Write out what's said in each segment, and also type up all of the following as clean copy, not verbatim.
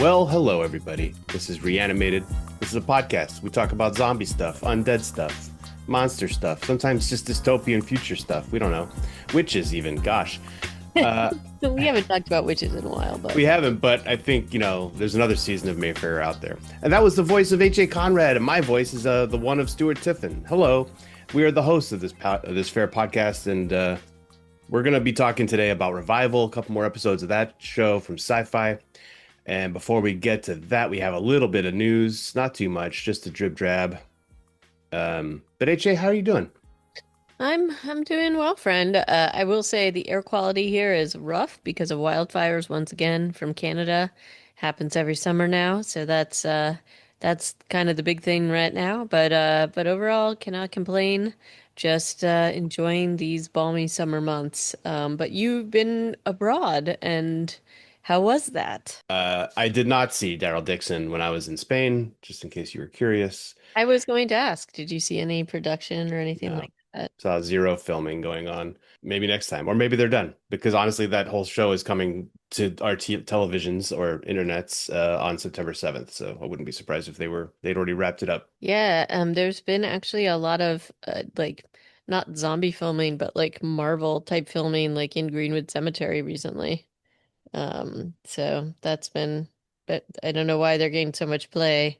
Well, hello, everybody. This is Reanimated. This is a podcast. We talk about zombie stuff, undead stuff, monster stuff, sometimes just dystopian future stuff. We don't know. Witches, even. Gosh. Uh, We haven't talked about witches in a while, we but haven't, but I think, there's another season of Mayfair out there. And that was the voice of H.A. Conrad, and my voice is the one of Stuart Tiffin. Hello. We are the hosts of this fair podcast, and we're going to be talking today about Revival, a couple more episodes of that show from Sci-Fi. And before we get to that, we have a little bit of news, not too much, just a drip drab. But HA, how are you doing? I'm doing well, friend. I will say the air quality here is rough because of wildfires once again from Canada. Happens every summer now, so that's kind of the big thing right now. But overall, cannot complain. Just enjoying these balmy summer months. But you've been abroad, and how was that? I did not see Daryl Dixon when I was in Spain, just in case you were curious. I was going to ask, did you see any production or anything No, like that? saw zero filming going on. Maybe next time, or maybe they're done. Because honestly, that whole show is coming to our televisions or internets on September 7th. So I wouldn't be surprised if they'd already wrapped it up. Yeah, there's been actually a lot of like not zombie filming, but like Marvel type filming like in Greenwood Cemetery recently. So that's been but I don't know why they're getting so much play,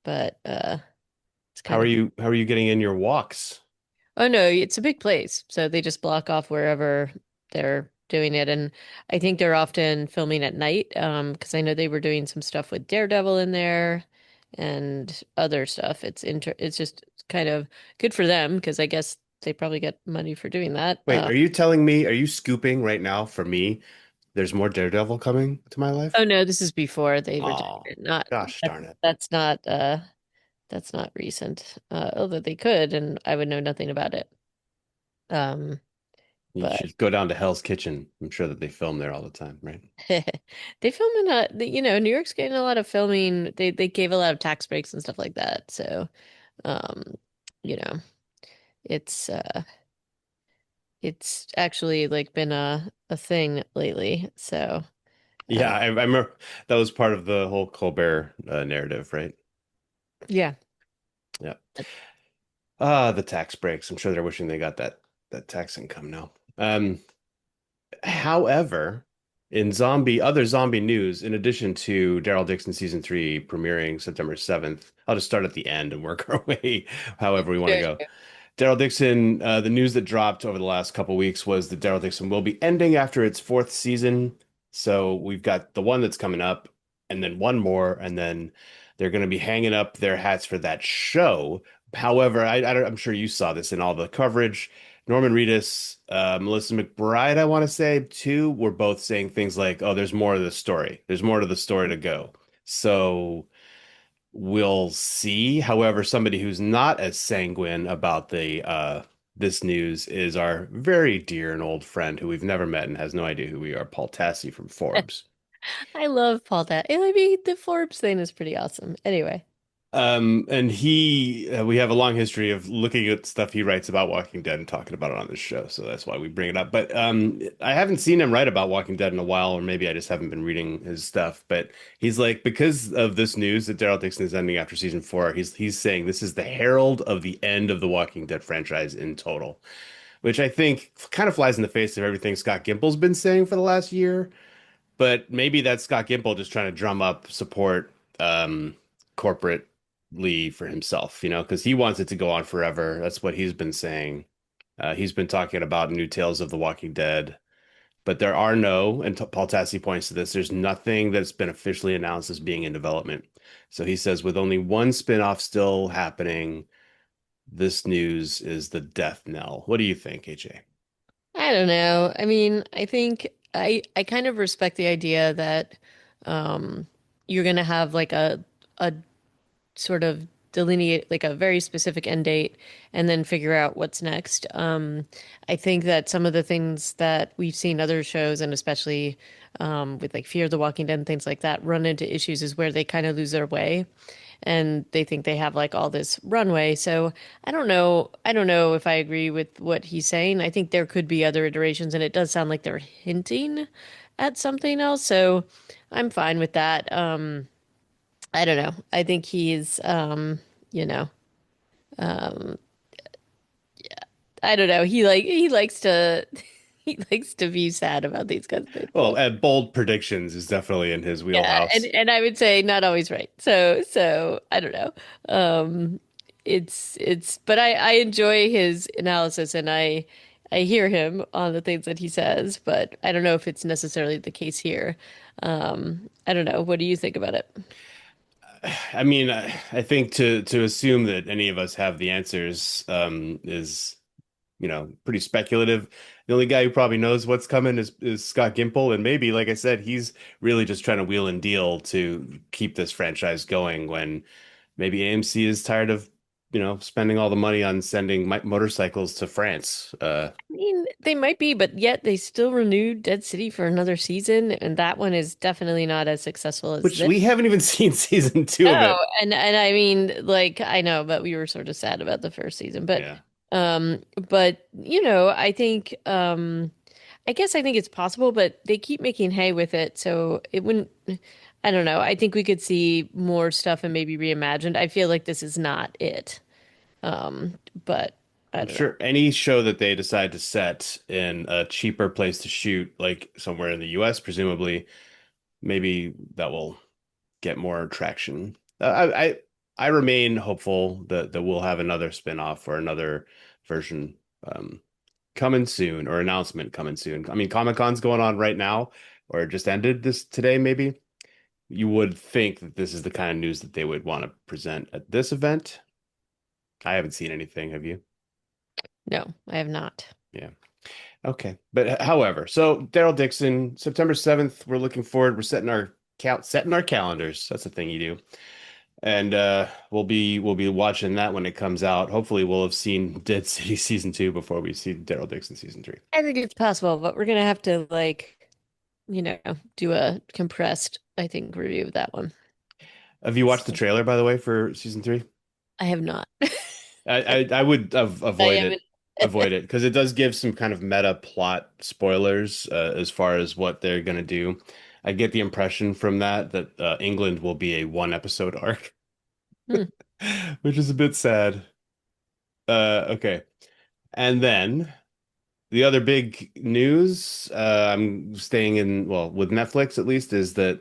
but it's How kind are of you? How are you getting in your walks? oh no, it's a big place. So they just block off wherever they're doing it. And I think they're often filming at night, because I know they were doing some stuff with Daredevil in there and other stuff. It's just kind of good for them because I guess they probably get money for doing that. Wait, are you scooping right now for me? There's more Daredevil coming to my Oh life? no, this is before they Oh, retired. Not gosh that, darn it. that's not recent. Although they could and I would know nothing about it. Um, You but should go down to Hell's Kitchen. I'm sure that they film there all the time, right? They film in New York's getting a lot of filming. They gave a lot of tax breaks and stuff like that. So, um, you know, it's it's actually like been a thing lately. So, Yeah, uh, I remember that was part of the whole Colbert narrative, right? yeah. Yeah. Ah, the tax breaks. I'm sure they're wishing they got that tax income now. However, in other zombie news, in addition to Daryl Dixon season three premiering September 7th, I'll just start at the end and work our way however we want to Sure, go. sure. Daryl Dixon, the news that dropped over the last couple weeks was that Daryl Dixon will be ending after its fourth season. So we've got the one that's coming up, and then one more, and then they're going to be hanging up their hats for that show. However, I'm sure you saw this in all the coverage. Norman Reedus, Melissa McBride, I want to say, too, were both saying things like, "Oh, there's more to the story. There's more to the story to go." So we'll see. However, somebody who's not as sanguine about the this news is our very dear and old friend who we've never met and has no idea who we are, Paul Tassi from Forbes. I love Paul that. I mean, the Forbes thing is pretty awesome. Anyway. And we have a long history of looking at stuff he writes about Walking Dead and talking about it on this show, so that's why we bring it up. But I haven't seen him write about Walking Dead in a while, or maybe I just haven't been reading his stuff. But he's like, because of this news that Daryl Dixon is ending after season four, he's saying this is the herald of the end of the Walking Dead franchise in total, which I think kind of flies in the face of everything Scott Gimple's been saying for the last year. But maybe that's Scott Gimple just trying to drum up support corporately for himself, because he wants it to go on forever. That's what he's been saying. He's been talking about new tales of the Walking Dead, but there are no, and Paul Tassi points to this, there's nothing that's been officially announced as being in development. So he says, with only one spinoff still happening, this news is the death knell. What do you think, AJ? I don't know. I mean, I think I kind of respect the idea that um you're gonna have like a sort of delineate like a very specific end date and then figure out what's next. I think that some of the things that we've seen other shows and especially with like Fear of the Walking Dead and things like that run into issues is where they kind of lose their way and they think they have like all this runway. So I don't know. I don't know if I agree with what he's saying. I think there could be other iterations, and it does sound like they're hinting at something else. So I'm fine with that. I don't know. I think he's, you know, um, I don't know. He likes to he likes to be sad about these kinds of things. Well, bold predictions is definitely in his Yeah, wheelhouse. and I would say not always right. So I don't know. Um, but I enjoy his analysis and I hear him on the things that he says, but I don't know if it's necessarily the case here. I don't know. What do you think about it? I mean, I think to assume that any of us have the answers is, pretty speculative. The only guy who probably knows what's coming is Scott Gimple, and maybe, like I said, he's really just trying to wheel and deal to keep this franchise going when maybe AMC is tired of, spending all the money on sending motorcycles to France. I mean, they might be, but yet they still renewed Dead City for another season, and that one is definitely not as successful as Which this. we haven't even seen season two of No, it. and I mean, like I know, but we were sort of sad about the first season. Yeah. But I think I guess I think it's possible, but they keep making hay with it, so it wouldn't. I don't know. I think we could see more stuff and maybe reimagined. I feel like this is not it. Um, but I I'm don't know. sure any show that they decide to set in a cheaper place to shoot, like somewhere in the US, presumably, maybe that will get more traction. I remain hopeful that we'll have another spin-off or another version coming soon, or announcement coming soon. I mean, Comic-Con's going on right now, or it just ended this today, maybe. You would think that this is the kind of news that they would want to present at this event. I haven't seen anything, have you? No, I have not. Yeah. Okay. But however, so Daryl Dixon, September 7th, we're looking forward. We're setting our calendars. That's the thing you do. And we'll be watching that when it comes out. Hopefully we'll have seen Dead City season 2 before we see Daryl Dixon season 3. I think it's possible, but we're gonna have to you know, do a compressed, I think, review of that one. Have you watched the So trailer, by the way, for season 3? I have not. I would I avoid haven't. it. Avoid it because it does give some kind of meta plot spoilers as far as what they're gonna do. I get the impression from that England will be a one episode arc, Hmm. which is a bit sad. Okay. And then the other big news, I'm staying in, well, with Netflix at least, is that,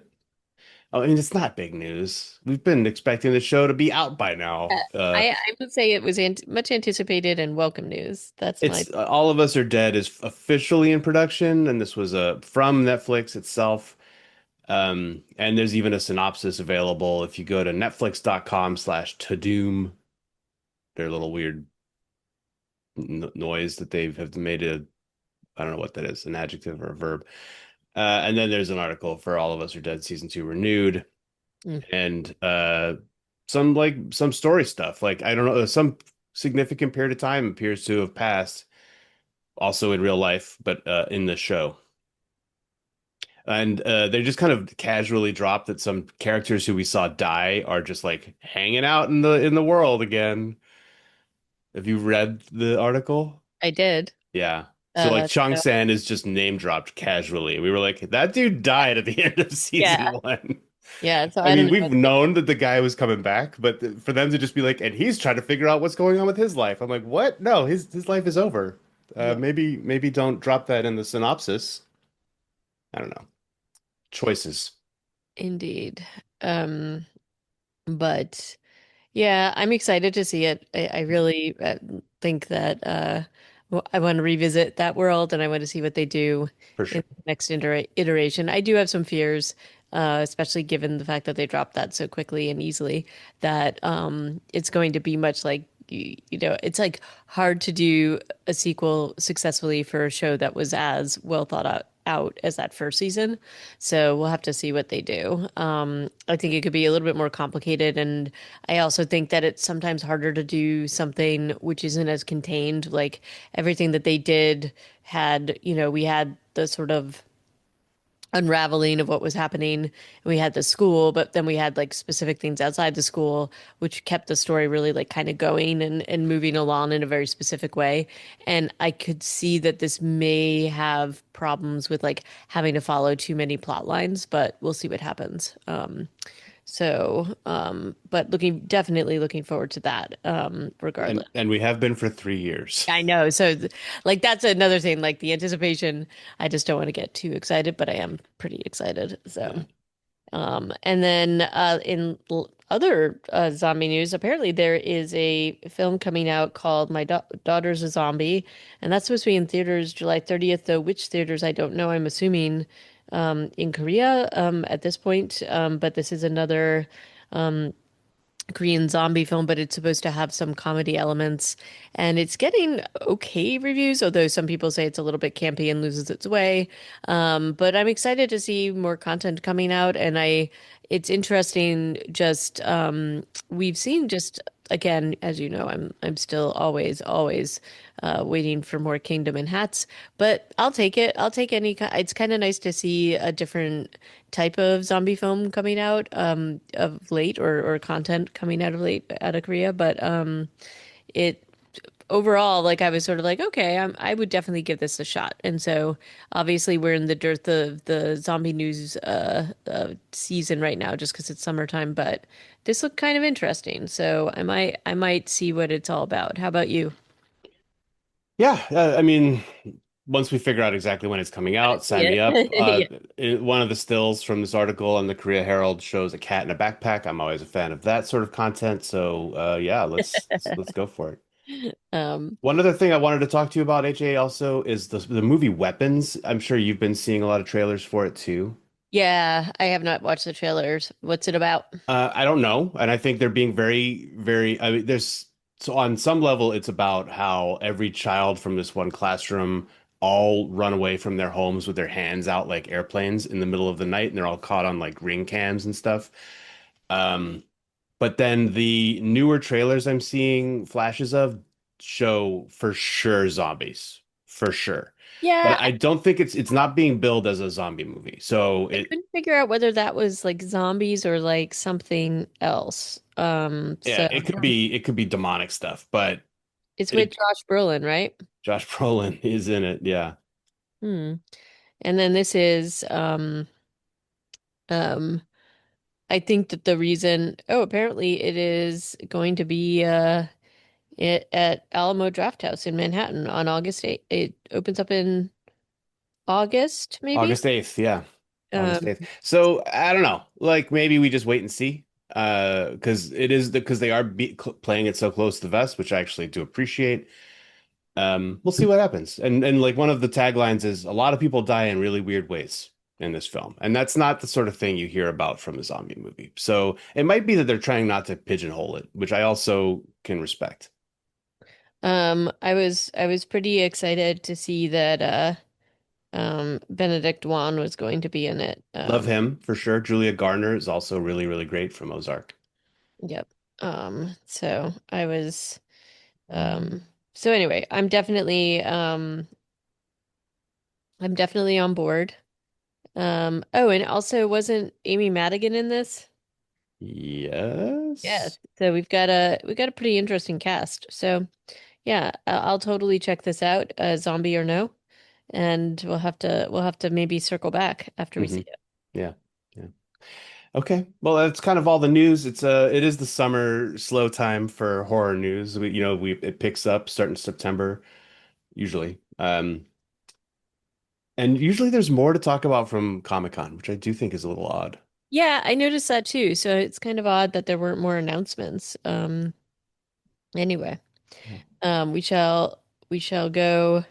I mean, it's not big news. We've been expecting the show to be out by now. I would say it was much anticipated and welcome news. That's my It's All of Us Are Dead is officially in production, and this was from Netflix itself. And there's even a synopsis available if you go to netflix.com/Tadoom, their little weird noise that they have made I don't know what that is, an adjective or a verb. And then there's an article for All of Us Are Dead season 2 renewed, mm. and some story stuff. Like I don't know, some significant period of time appears to have passed, also in real life, but in the show. And they just kind of casually dropped that some characters who we saw die are just like hanging out in the world again. Have you read the article? I did. Yeah. So like Chang So San is just name dropped casually. We were like, that dude died at the end of yeah, season one. yeah. So I I don't mean, know. we've known that the guy was coming back, but for them to just be like, and he's trying to figure out what's going on with his life. I'm like, what? No, his life is over. Yeah, Maybe don't drop that in the synopsis. I don't know. Choices. indeed. Um, but. Yeah, I'm excited to see it. I really think that I want to revisit that world and I want to see what they do For in sure. the next iteration. I do have some fears, especially given the fact that they dropped that so quickly and easily, that it's going to be much like it's like hard to do a sequel successfully for a show that was as well thought out as that first season. So we'll have to see what they do. I think it could be a little bit more complicated, and I also think that it's sometimes harder to do something which isn't as contained. Like everything that they did had, we had the sort of unraveling of what was happening. We had the school, but then we had like specific things outside the school, which kept the story really like kind of going and moving along in a very specific way. And I could see that this may have problems with like having to follow too many plot lines, but we'll see what happens. But definitely looking forward to that, regardless. And we have been for 3 years. I know. Like, that's another thing, like the anticipation. I just don't want to get too excited, but I am pretty excited. Yeah. And then other zombie news, apparently there is a film coming out called My Daughter's a Zombie, and that's supposed to be in theaters July 30th, though which theaters I don't know. I'm assuming in Korea at this point, but this is another Korean zombie film, but it's supposed to have some comedy elements, and it's getting okay reviews, although some people say it's a little bit campy and loses its way. But I'm excited to see more content coming out, and it's interesting. We've seen just again, as you know, I'm still always waiting for more Kingdom and hats, but I'll take it. I'll take any. It's kind of nice to see a different type of zombie film coming out of late, or content coming out of late out of Korea. But it overall, like I was sort of like, okay, I would definitely give this a shot. And so obviously we're in the dearth of the zombie news season right now, just because it's summertime. But this looked kind of interesting, so I might see what it's all about. How about you? Yeah, I mean, once we figure out exactly when it's coming Gotta out, see sign me it. up. Yeah. One of the stills from this article on the Korea Herald shows a cat in a backpack. I'm always a fan of that sort of content. So, yeah, let's go for it. Um, One other thing I wanted to talk to you about, AJ, also is the movie Weapons. I'm sure you've been seeing a lot of trailers for it too. yeah, I have not watched the trailers. What's it about? I don't know, and I think they're being very. I mean, there's so on some level, it's about how every child from this one classroom all run away from their homes with their hands out like airplanes in the middle of the night, and they're all caught on like ring cams and stuff. Um, but then the newer trailers I'm seeing flashes of show for sure zombies, for sure. Yeah, But I don't think it's not being billed as a zombie movie. So I it couldn't figure out whether that was like zombies or like something else. yeah, So it could be demonic stuff, but it's with it Josh Brolin, right? Josh Brolin is in it. Yeah. Hmm. And then this is um I think that the reason, apparently it is going to be at Alamo Drafthouse in Manhattan on August 8th. It opens up in August, maybe? August 8th. Yeah. August Um 8th. So I don't know. Like maybe we just wait and see. Because because they are playing it so close to the vest, which I actually do appreciate. We'll see what happens. And like one of the taglines is a lot of people die in really weird ways in this film. And that's not the sort of thing you hear about from a zombie movie. So it might be that they're trying not to pigeonhole it, which I also can respect. I was pretty excited to see that Benedict Wong was going to be in it. Love him for sure. Julia Garner is also really great from Ozark. Yep. So I was so anyway, I'm definitely on board. Oh, and also wasn't Amy Madigan in this? Yes. Yes. So we got a pretty interesting cast. So yeah, I'll totally check this out, zombie or no, and we'll have to maybe circle back after we Hmm. see it. Yeah. Yeah. Okay. Well, that's kind of all the news. It is the summer slow time for horror news. We it picks up starting September usually. And usually there's more to talk about from Comic-Con, which I do think is a little odd. Yeah, I noticed that too. So it's kind of odd that there weren't more announcements. Anyway, Yeah. we shall go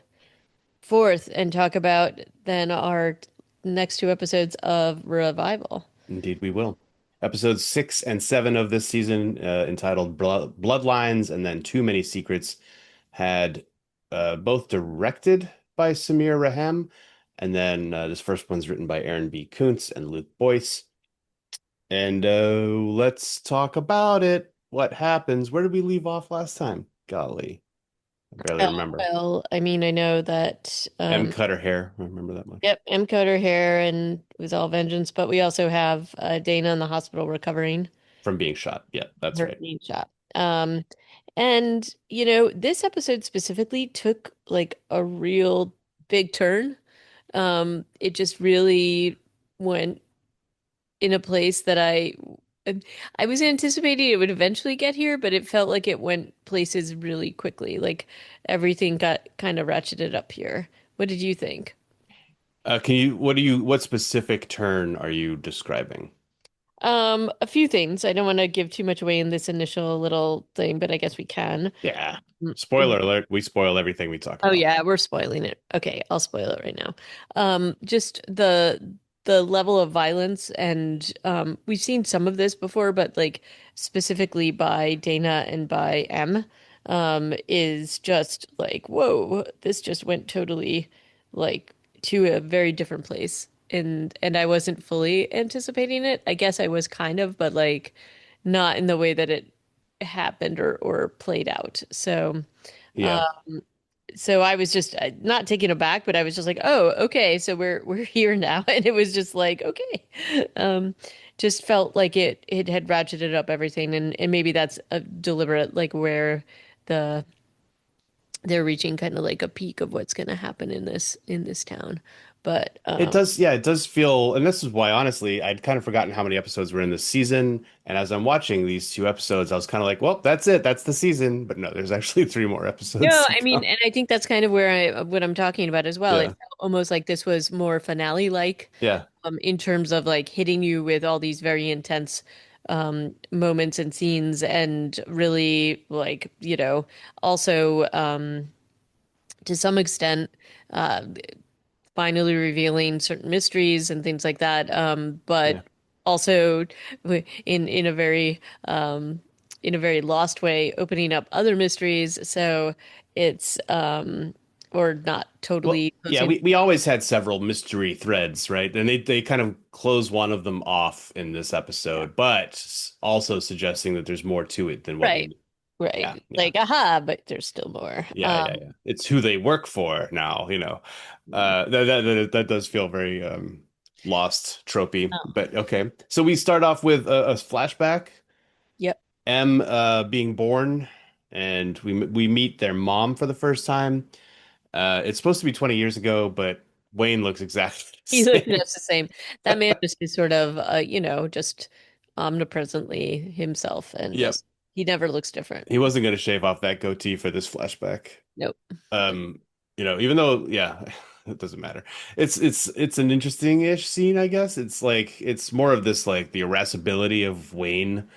forth and talk about then our next two episodes of Revival. Indeed, we will. Episodes 6 and 7 of this season, entitled Bloodlines and then Too Many Secrets, had both directed by Samir Raham, and then this first one's written by Aaron B. Kuntz and Luke Boyce. And let's talk about it. What happens? Where did we leave off last time? Golly. I barely remember. Well, I mean, I know that M cut her hair. I remember that much. yep, M cut her hair and it was all vengeance, but we also have Dana in the hospital recovering From being shot. Yeah, that's her right. knee shot. And you know, this episode specifically took like a real big turn. It just really went in a place that I was anticipating it would eventually get here, but it felt like it went places really quickly. Like everything got kind of ratcheted up here. What did you think? what specific turn are you describing? A few things. I don't want to give too much away in this initial little thing, but I guess we can. Yeah. Mm, Spoiler alert, we spoil everything we talk Oh about. yeah, we're spoiling it. Okay, I'll spoil it right now. Just the level of violence and we've seen some of this before, but like specifically by Dana and by M, is just like, whoa, this just went totally like to a very different place. And I wasn't fully anticipating it. I guess I was kind of, but like not in the way that it happened or played out. Yeah. So I was just not taken aback, but I was just like, "Oh, okay, so we're here now." And it was just like, "Okay." Um, just felt like it had ratcheted up everything and maybe that's a deliberate like where the they're reaching kind of like a peak of what's going to happen in this town. But It does, yeah, it does feel, and this is why, honestly, I'd kind of forgotten how many episodes were in this season. And as I'm watching these two episodes, I was kind of like, well, that's it, that's the season. But no, there's actually three more episodes no, to I mean, come. and I think that's kind of where what I'm talking about as well. It Yeah, felt almost like this was more finale like yeah, in terms of like hitting you with all these very intense moments and scenes and really like, you know, also to some extent uh, finally revealing certain mysteries and things like that. yeah. But also in a in a very lost way, opening up other mysteries. So it's or not Well, totally yeah, closing. we always had several mystery threads, right? And they kind of close one of them off in this episode, but also suggesting that there's more to it than what we Right. knew. Yeah, Right. yeah. Like, aha, but there's still more. Yeah, yeah, yeah. It's who they work for now, you know. That does feel very lost tropey, Oh, but okay. So we start off with a flashback, yep. M being born, and we meet their mom for the first time. It's supposed to be 20 years ago, but Wayne looks exactly the He looks same. just the same. That man just is sort of, you know, just omnipresently himself and Yep. just, he never looks different. He wasn't going to shave off that goatee for this flashback. Nope. Um, even though, yeah, it doesn't matter. It's an interesting-ish scene, I guess. It's like it's more of this like the irascibility of Wayne,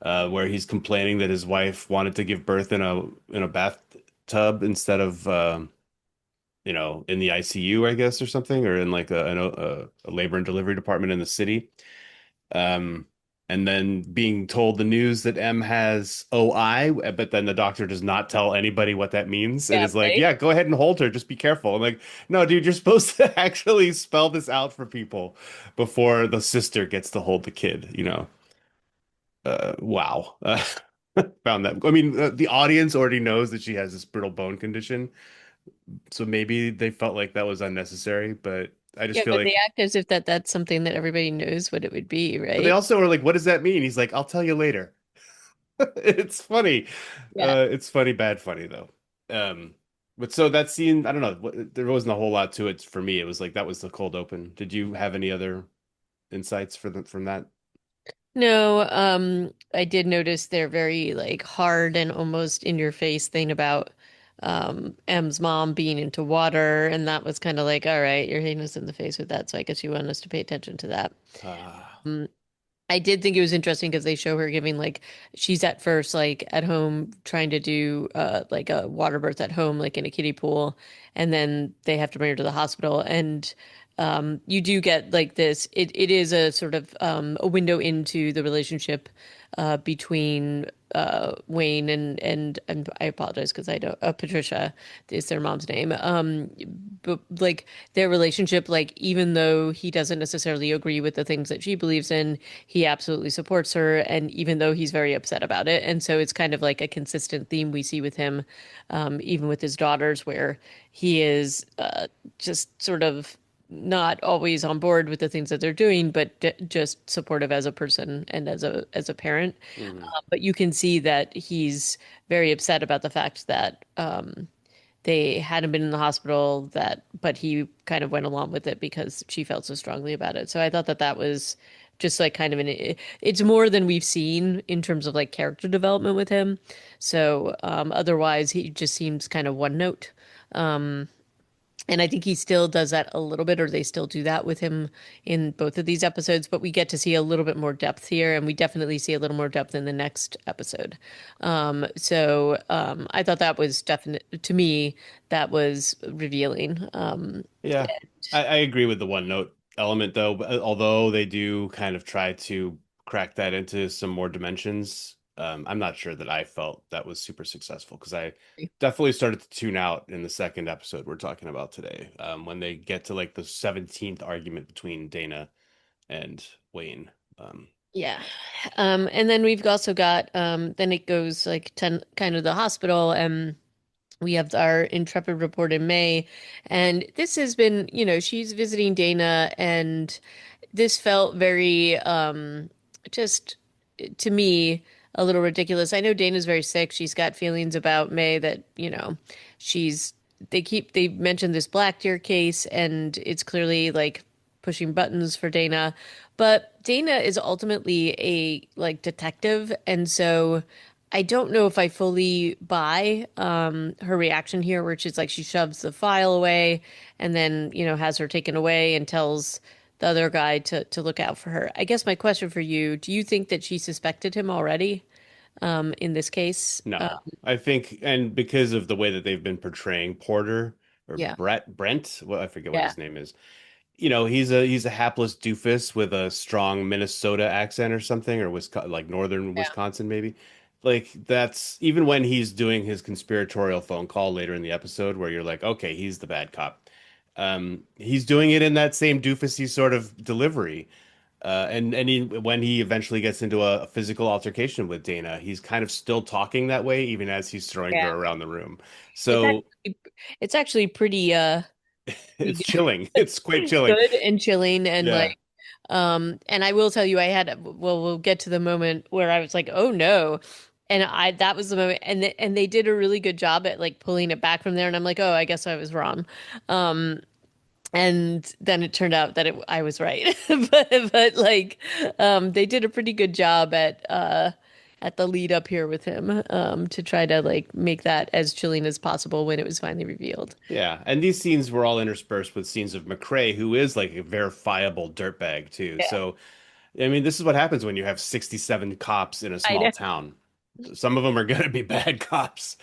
where he's complaining that his wife wanted to give birth in a bathtub instead of in the ICU, I guess, or something, or in like a labor and delivery department in the city. Um, and then being told the news that M has OI, but then the doctor does not tell anybody what that means and Yeah, is like, right? yeah, go ahead and hold her, just be careful. I'm like, no, dude, you're supposed to actually spell this out for people before the sister gets to hold the kid, you know. Wow. Found that. I mean, the audience already knows that she has this brittle bone condition, so maybe they felt like that was unnecessary, but I just Yeah, feel but they like, act as if that's something that everybody knows what it would be, but they right? also are like, what does that mean? He's like, I'll tell you later. It's funny. Yeah. It's funny, bad funny though. Um, but so that scene, I don't know, there wasn't a whole lot to it for me. It was like that was the cold open. Did you have any other insights from that? No, I did notice their very like hard and almost in your face thing about M's mom being into water, and that was kind of like, all right, you're hitting us in the face with that, so I guess you want us to pay attention to that. Ah, I did think it was interesting because they show her giving like she's at first like at home trying to do like a water birth at home like in a kiddie pool and then they have to bring her to the hospital and you do get like this. It is a sort of a window into the relationship between Wayne and I apologize because I don't Patricia is their mom's name. But like their relationship, like even though he doesn't necessarily agree with the things that she believes in, he absolutely supports her, and even though he's very upset about it, and so it's kind of like a consistent theme we see with him, even with his daughters, where he is just sort of not always on board with the things that they're doing, but just supportive as a person and as a parent. Hmm. But you can see that he's very upset about the fact that they hadn't been in the hospital, that but he kind of went along with it because she felt so strongly about it. So I thought that that was just like kind of it's more than we've seen in terms of like character development with him. So otherwise he just seems kind of one note. And I think he still does that a little bit, or they still do that with him in both of these episodes, but we get to see a little bit more depth here, and we definitely see a little more depth in the next episode. I thought that was definite to me, that was revealing. Yeah, I agree with the one note element though, but although they do kind of try to crack that into some more dimensions, I'm not sure that I felt that was super successful because I definitely started to tune out in the second episode we're talking about today, when they get to like the 17th argument between Dana and Wayne. Um, Yeah. And then we've also got then it goes like 10 kind of the hospital, and we have our intrepid report in May, and this has been, she's visiting Dana, and this felt very just to me a little ridiculous. I know Dana's very sick. She's got feelings about May that, she's they mentioned this Black Deer case, and it's clearly like pushing buttons for Dana. But Dana is ultimately a like detective, and so I don't know if I fully buy her reaction here, where she's like she shoves the file away and then, has her taken away and tells the other guy to look out for her. I guess my question for you, do you think that she suspected him already in this case? no, I think, and because of the way that they've been portraying Porter or Yeah. Brent, well, I forget what Yeah. his name is. He's a hapless doofus with a strong Minnesota accent or something, or Wisconsin, like northern Yeah. Wisconsin maybe. Like that's even when he's doing his conspiratorial phone call later in the episode where you're like, okay, he's the bad cop. He's doing it in that same doofusy sort of delivery. When he eventually gets into a physical altercation with Dana, he's kind of still talking that way, even as he's throwing her Yeah. around the room. It's So actually it's actually it's pretty chilling. It's quite chilling. good and chilling, and Yeah. like and I will tell you, I had well we'll get to the moment where I was like, oh no. And I that was the moment, and they did a really good job at like pulling it back from there, and I'm like, oh, I guess I was wrong. Um and then it turned out that I was right. But like they did a pretty good job at the lead up here with him, to try to like make that as chilling as possible when it was finally revealed. Yeah, and these scenes were all interspersed with scenes of McCrae, who is like a verifiable dirtbag too. Yeah. So, I mean, this is what happens when you have 67 cops in a I small know. town. Some of them are going to be bad cops.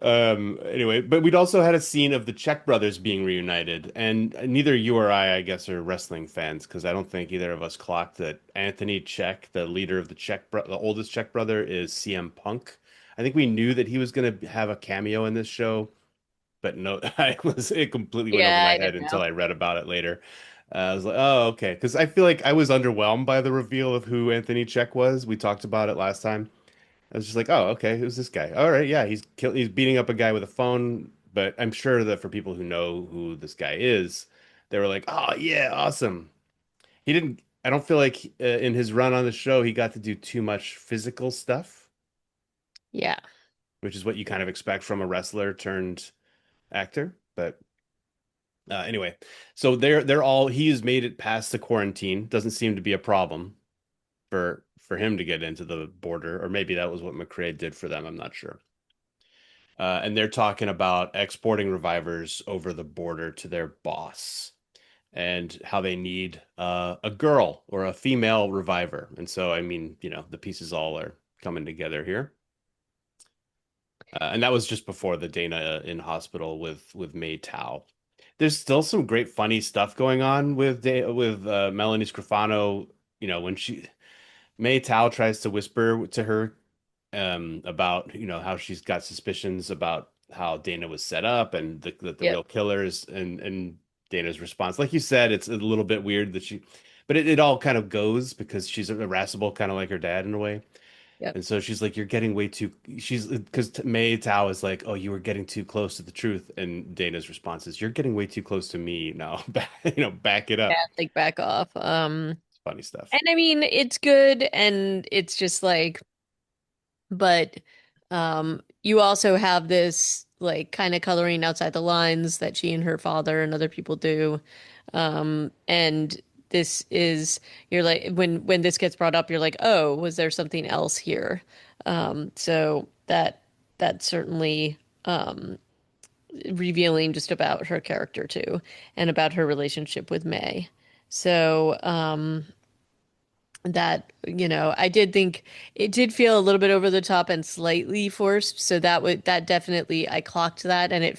Anyway, but we'd also had a scene of the Czech brothers being reunited, and neither you or I guess, are wrestling fans because I don't think either of us clocked that Anthony Czech, the leader of the oldest Czech brother, is CM Punk. I think we knew that he was going to have a cameo in this show, but no, it completely went over Yeah, my I head don't until know. I read about it later. I was like, oh, okay, because I feel like I was underwhelmed by the reveal of who Anthony Check was. We talked about it last time. I was just like, oh, okay, who's this guy? All right, yeah, he's beating up a guy with a phone, but I'm sure that for people who know who this guy is, they were like, oh yeah, awesome. He didn't. I don't feel like in his run on the show he got to do too much physical stuff, Yeah. which is what you kind of expect from a wrestler turned actor, but. Anyway, so they're all he's made it past the quarantine. Doesn't seem to be a problem for him to get into the border, or maybe that was what McCrae did for them. I'm not sure. And they're talking about exporting revivers over the border to their boss and how they need a girl or a female reviver. And so, I mean, the pieces all are coming together here. And that was just before the Dana in hospital with May Tao. there's still some great funny stuff going on with Melanie Scrofano. When May Tao tries to whisper to her about how she's got suspicions about how Dana was set up and that the Yep. real killers, and Dana's response, like you said, it's a little bit weird that but it all kind of goes because she's irascible, kind of like her dad in a way. Yep. And so she's like, "You're getting way too." She's because May Tao is like, "Oh, you were getting too close to the truth," and Dana's response is, "You're getting way too close to me now. Back it Yeah, up." like back off. It's funny stuff. And I mean, it's good and it's just like, but you also have this like kind of coloring outside the lines that she and her father and other people do. And this is you're like when this gets brought up, you're like, oh, was there something else here? So that's certainly revealing just about her character too, and about her relationship with May. So that I did think it did feel a little bit over the top and slightly forced, so that definitely I clocked that, and it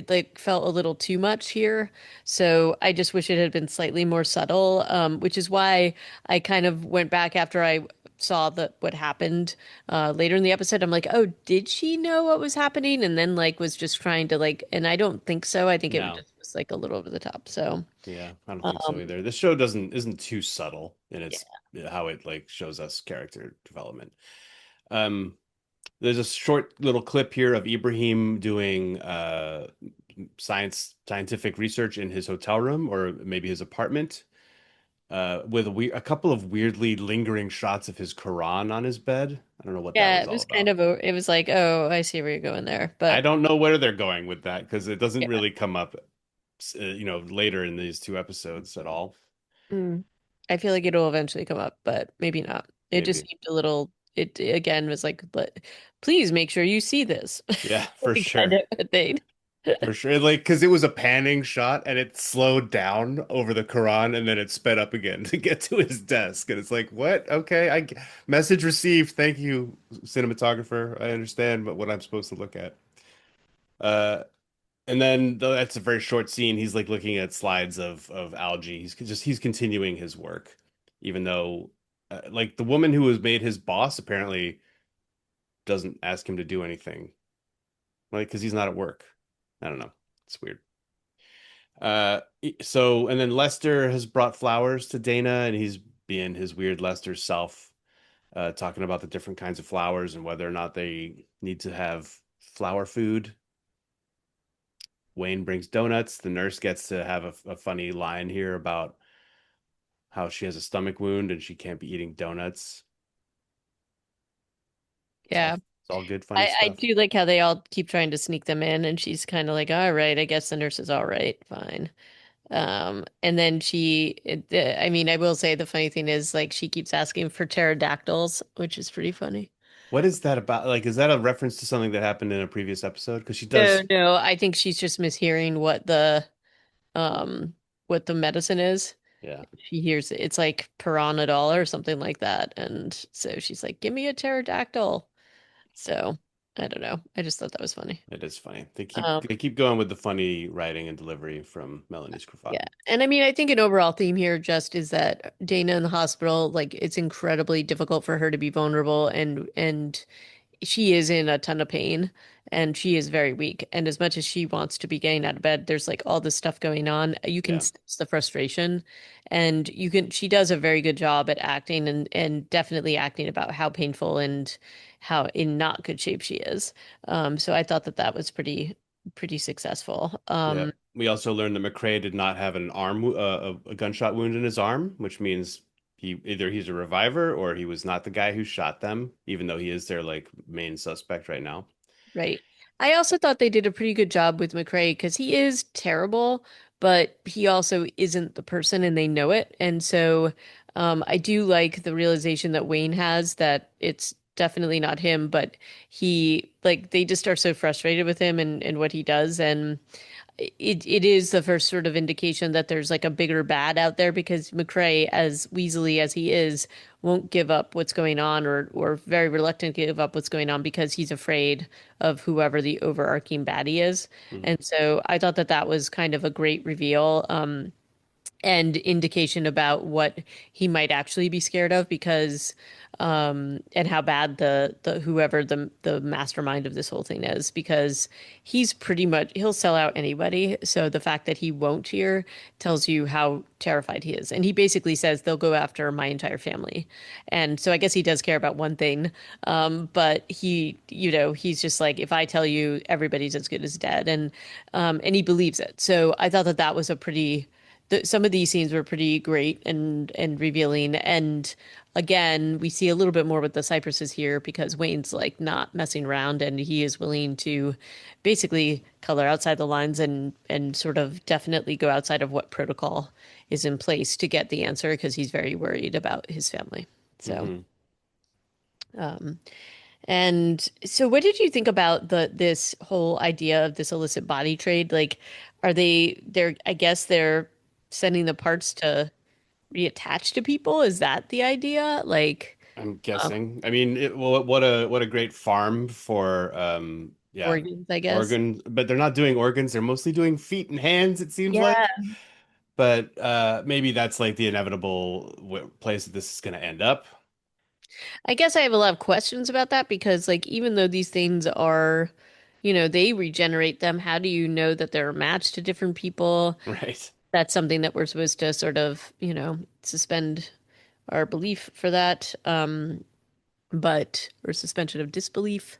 like felt a little too much here. So I just wish it had been slightly more subtle, which is why I kind of went back after I saw what happened later in the episode. I'm like, oh, did she know what was happening? And then like was just trying to like, and I don't think so. I think it No. just was like a little over the top. So Yeah, I don't think so um either. This show doesn't isn't too subtle in yeah. its how it like shows us character development. Um, there's a short little clip here of Ibrahim doing scientific research in his hotel room or maybe his apartment, with a couple of weirdly lingering shots of his Quran on his bed. I don't know what that Yeah, was it all was kind about. of it was like, oh, I see where you're going there. I But don't know where they're going with that because it doesn't yeah. really come up, later in these two episodes at all. Mm. I feel like it'll eventually come up, but maybe not. It just Maybe. seemed a little, it again was like, but please make sure you see this. Yeah, for Like, kind sure. of a thing. For sure. Like, because it was a panning shot and it slowed down over the Quran and then it sped up again to get to his desk. And it's like, what? Okay, message received. Thank you, cinematographer. I understand but what I'm supposed to look at. Uh, and then though that's a very short scene. He's like looking at slides of algae. He's continuing his work, even though like the woman who was made his boss apparently doesn't ask him to do anything, like because he's not at work. I don't know. It's weird. And then Lester has brought flowers to Dana, and he's being his weird Lester self, talking about the different kinds of flowers and whether or not they need to have flower food. Wayne brings donuts. The nurse gets to have a funny line here about how she has a stomach wound and she can't be eating donuts. Yeah. It's all good, funny I stuff. do like how they all keep trying to sneak them in, and she's kind of like, all right, I guess the nurse is all right, fine. And then I mean, I will say the funny thing is like she keeps asking for pterodactyls, which is pretty funny. What is that about? Like, is that a reference to something that happened in a previous episode? Because she No, does, no, I think she's just mishearing um what the medicine is. yeah, She hears it's like Piranadol or something like that, and so she's like, "Give me a pterodactyl." So I don't know. I just thought that was funny. it is funny. Um, They keep going with the funny writing and delivery from Melanie yeah, Scrofano. and I mean, I think an overall theme here just is that Dana in the hospital, like, it's incredibly difficult for her to be vulnerable, and she is in a ton of pain and she is very weak. And as much as she wants to be getting out of bed, there's like all this stuff going on. You can Yeah, sense the frustration and she does a very good job at acting and definitely acting about how painful and how in not good shape she is. So I thought that that was pretty successful. yeah. We also learned that McCrae did not have an a gunshot wound in his arm, which means he's a reviver or he was not the guy who shot them, even though he is their like main suspect right now. Right. I also thought they did a pretty good job with McCrae because he is terrible, but he also isn't the person and they know it. And so I do like the realization that Wayne has that it's definitely not him, but he like they just are so frustrated with him and what he does. And it is the first sort of indication that there's like a bigger bad out there because McCrae, as Weasley as he is, won't give up what's going on or very reluctant to give up what's going on because he's afraid of whoever the overarching baddie is. Mhm. And so I thought that that was kind of a great reveal. And indication about what he might actually be scared of because and how bad the whoever the mastermind of this whole thing is because he's pretty much he'll sell out anybody. So the fact that he won't here tells you how terrified he is. And he basically says they'll go after my entire family. And so I guess he does care about one thing. But he, you know, he's just like, if I tell you everybody's as good as dead and he believes it. So I thought that that was a pretty some of these scenes were pretty great and revealing. And again, we see a little bit more with the Cypresses here because Wayne's like not messing around and he is willing to basically color outside the lines and sort of definitely go outside of what protocol is in place to get the answer because he's very worried about his family. So, Hmm. um, and so what did you think about this whole idea of this illicit body trade? Like, are they're I guess they're sending the parts to reattach to people? Is that the idea? Like, I'm um, guessing. I mean, well, what a great farm for yeah, organs, I guess. organs, but they're not doing organs, they're mostly doing feet and hands, it seems Yeah. like. But maybe that's like the inevitable w place that this is going to end up, I guess I have a lot of questions about that because like even though these things are, you know, they regenerate them, how do you know that they're a match to different people? right? That's something that we're supposed to sort of, you know, suspend our belief for that. But or suspension of disbelief.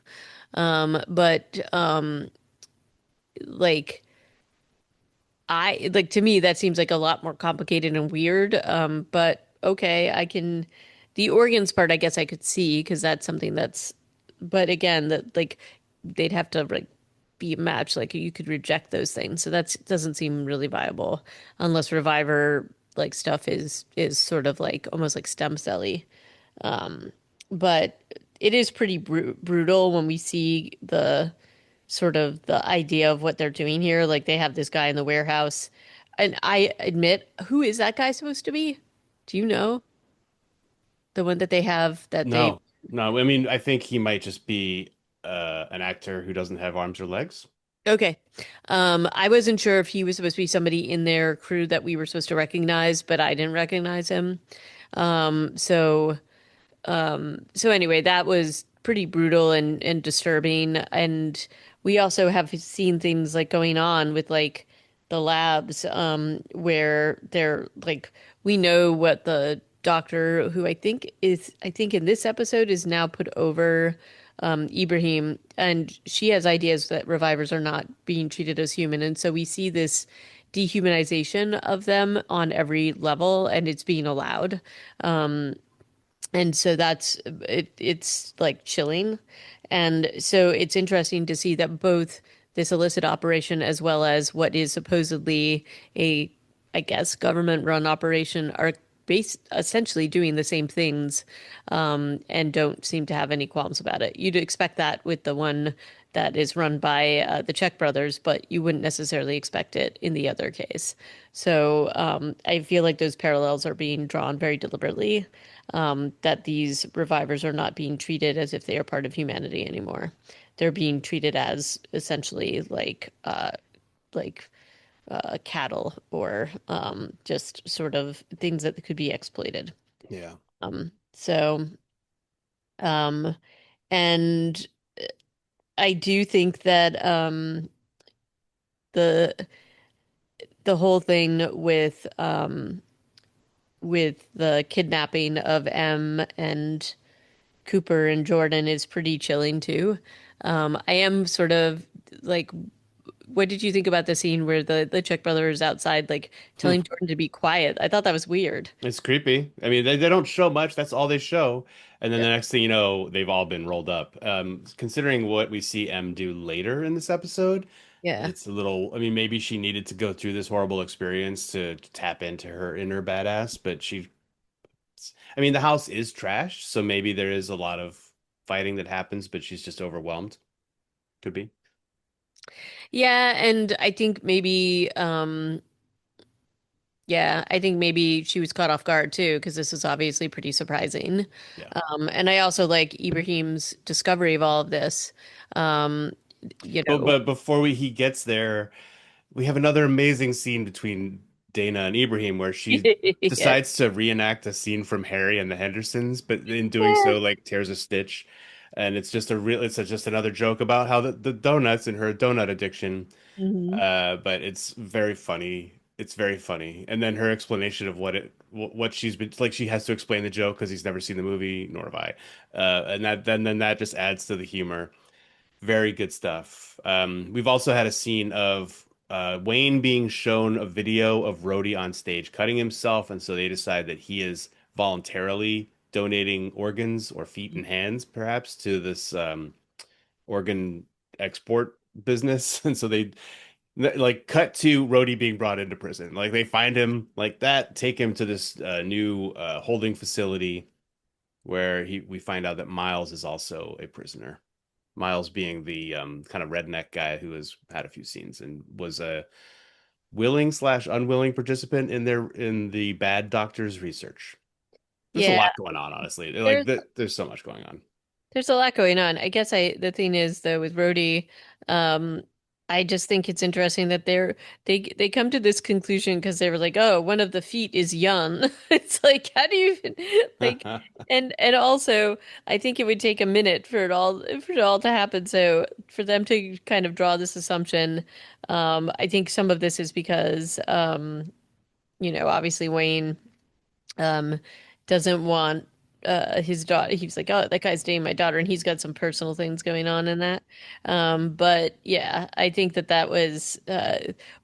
But like I like to me that seems like a lot more complicated and weird. But okay, I can the organs part I guess I could see because that's something that's but again that like they'd have to like be a match. Like you could reject those things. So that doesn't seem really viable unless reviver like stuff is sort of like almost like stem cell-y. But it is pretty brutal when we see the sort of the idea of what they're doing here. Like they have this guy in the warehouse, and I admit, who is that guy supposed to be? Do you know the one that they have that they? No, no. I mean, I think he might just be an actor who doesn't have arms or legs. Okay. I wasn't sure if he was supposed to be somebody in their crew that we were supposed to recognize, but I didn't recognize him. So so anyway, that was pretty brutal and disturbing. And we also have seen things like going on with like the labs, where they're like we know what the doctor who I think in this episode is now put over Ibrahim, and she has ideas that revivers are not being treated as human. And so we see this dehumanization of them on every level, and it's being allowed. And so that's it's like chilling. And so it's interesting to see that both this illicit operation as well as what is supposedly a, I guess, government run operation are based essentially doing the same things, and don't seem to have any qualms about it. You'd expect that with the one that is run by the Czech brothers, but you wouldn't necessarily expect it in the other case. So I feel like those parallels are being drawn very deliberately, that these revivers are not being treated as if they are part of humanity anymore. They're being treated as essentially like cattle or just sort of things that could be exploited. Yeah. So um, and I do think that the the whole thing with the kidnapping of M and Cooper and Jordan is pretty chilling too. I am sort of like, what did you think about the scene where the Czech brother is outside, like telling Jordan to be quiet? I thought that was weird. It's creepy. I mean, they don't show much. That's all they show. And then Yeah. the next thing you know, they've all been rolled up. Considering what we see M do later in this episode, Yeah. it's a little, I mean, maybe she needed to go through this horrible experience to tap into her inner badass, but I mean, the house is trashed, so maybe there is a lot of fighting that happens, but she's just overwhelmed. Could be. Yeah, and I think maybe yeah, I think maybe she was caught off guard too, because this is obviously pretty surprising. Yeah. And I also like Ibrahim's discovery of all of this. Um, you know, But before he gets there, we have another amazing scene between Dana and Ibrahim where she yeah. decides to reenact a scene from Harry and the Hendersons, but in doing so, like tears a stitch. And it's just a real, just another joke about how the donuts and her donut addiction. Hmm. But it's very funny. It's very funny. And then her explanation of what she's been like, she has to explain the joke because he's never seen the movie, nor have I. And then that just adds to the humor. Very good stuff. We've also had a scene of Wayne being shown a video of Rhodey on stage cutting himself, and so they decide that he is voluntarily donating organs or feet and hands, perhaps, to this organ export business. And so they like cut to Rhodey being brought into prison. Like they find him like that, take him to this new holding facility where he we find out that Miles is also a prisoner. Miles being the kind of redneck guy who has had a few scenes and was a willing slash unwilling participant in the bad doctor's research. There's a Yeah, lot going on, honestly. there's There's so much going on. there's a lot going on. I guess the thing is though with Rhodey, um, I just think it's interesting that they come to this conclusion because they were like, oh, one of the feet is young. It's like how do you even like and also I think it would take a minute for it all to happen. So for them to kind of draw this assumption, I think some of this is because obviously Wayne um doesn't want his daughter. He's like, oh, that guy's dating my daughter, and he's got some personal things going on in that. But yeah, I think that was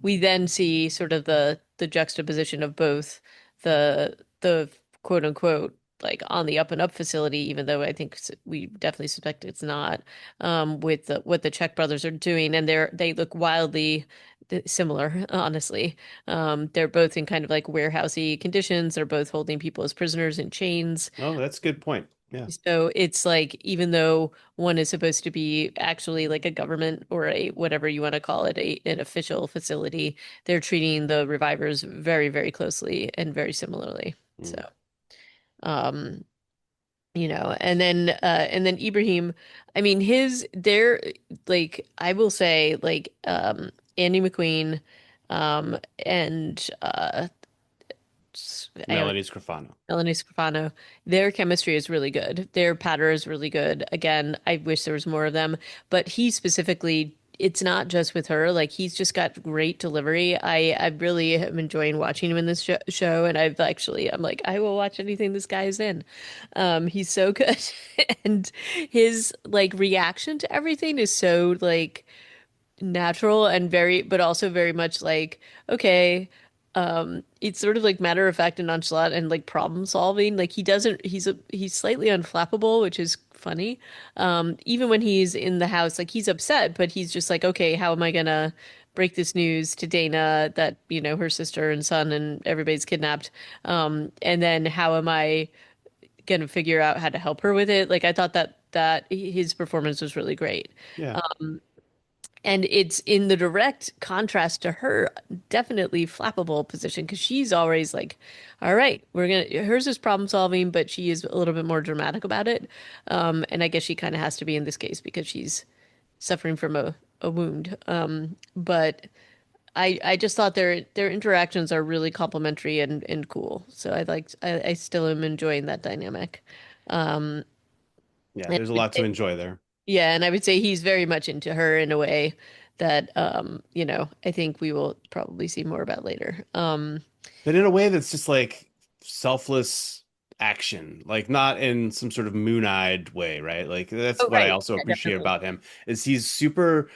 we then see sort of the juxtaposition of both the quote unquote like on the up and up facility, even though I think we definitely suspect it's not, with what the Czech brothers are doing, and they look wildly similar, honestly. They're both in kind of like warehousey conditions. They're both holding people as prisoners in chains. Oh, that's a good point. Yeah. So it's like, even though one is supposed to be actually like a government or a whatever you want to call it, an official facility, they're treating the revivers very, very closely and very similarly. So, Mm. um, and then Ibrahim, I mean, they're like, I will say, like, Andy McQueen, and I don't Melanie Scrofano. Melanie Scrofano, their chemistry is really good. Their patter is really good. Again, I wish there was more of them, but he specifically, it's not just with her. Like he's just got great delivery. I really am enjoying watching him in this show, and I'm like, I will watch anything this guy is in. He's so good, and his like reaction to everything is so like natural and very, but also very much like, okay, it's sort of like matter of fact and nonchalant and like problem solving. Like he doesn't, he's slightly unflappable, which is funny. Even when he's in the house, like he's upset, but he's just like, okay, how am I gonna break this news to Dana that, her sister and son and everybody's kidnapped? And then how am I gonna figure out how to help her with it? Like I thought that his performance was really great. Yeah. And it's in the direct contrast to her definitely flappable position because she's always like, all right, hers is problem solving, but she is a little bit more dramatic about it. And I guess she kind of has to be in this case because she's suffering from a wound. But I just thought their interactions are really complimentary and cool. So I still am enjoying that dynamic. Um, Yeah, and I there's a would lot to say- enjoy there. yeah, and I would say he's very much into her in a way that I think we will probably see more about later. But in a way that's just like selfless action, like not in some sort of moon-eyed way, right? Like that's Oh, what I right. also Yeah, appreciate definitely. about him is he's super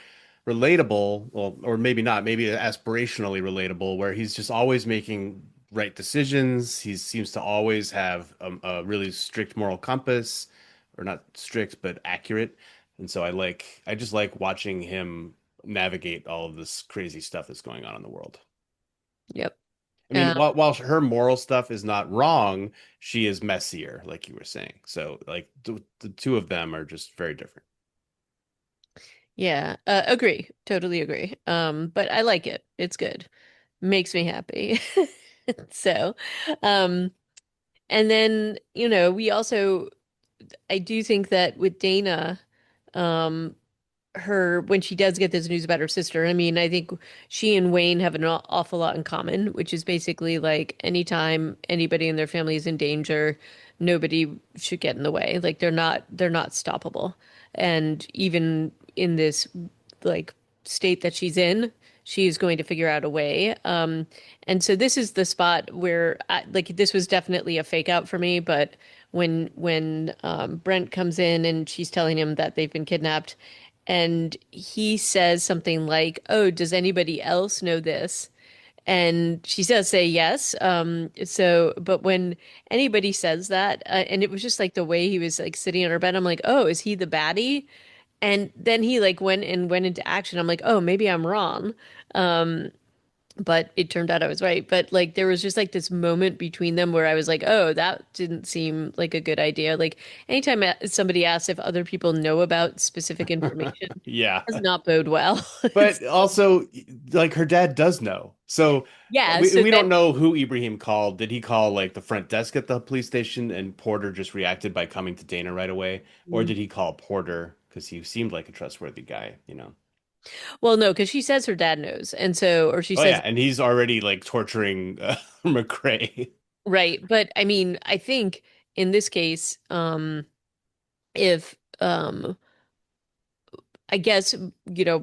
relatable, well, or maybe not, maybe aspirationally relatable, where he's just always making right decisions. He seems to always have a really strict moral compass, or not strict, but accurate. And so I just like watching him navigate all of this crazy stuff that's going on in the world. Yep. I mean, Um, while her moral stuff is not wrong, she is messier, like you were saying. So, like the two of them are just very different. Yeah, agree. Totally agree. But I like it. It's good. Makes me happy. So, um, and then, we also, I do think that with Dana, um, her when she does get this news about her sister, I mean, I think she and Wayne have an awful lot in common, which is basically like anytime anybody in their family is in danger, nobody should get in the way. Like they're not stoppable. And even in this like state that she's in, she is going to figure out a way. And so this is the spot where like this was definitely a fake out for me, but when Brent comes in and she's telling him that they've been kidnapped, and he says something like, "Oh, does anybody else know this?" And she does say yes. But when anybody says that, and it was just like the way he was like sitting on her bed, I'm like, "Oh, is he the baddie?" And then he like went into action. I'm like, "Oh, maybe I'm wrong." But it turned out I was right. But like there was just like this moment between them where I was like, "Oh, that didn't seem like a good idea." Like anytime somebody asks if other people know about specific information, Yeah. does not bode well. But So, also, like her dad does know. So yeah, so we then don't know who Ibrahim called. Did he call like the front desk at the police station and Porter just reacted by coming to Dana right away? Or did he call Porter because he seemed like a trustworthy guy, you know? well, no, because she says her dad knows, and so or she Oh yeah, says and he's already like torturing McCrae. right, but I mean, I think in this case, if I guess,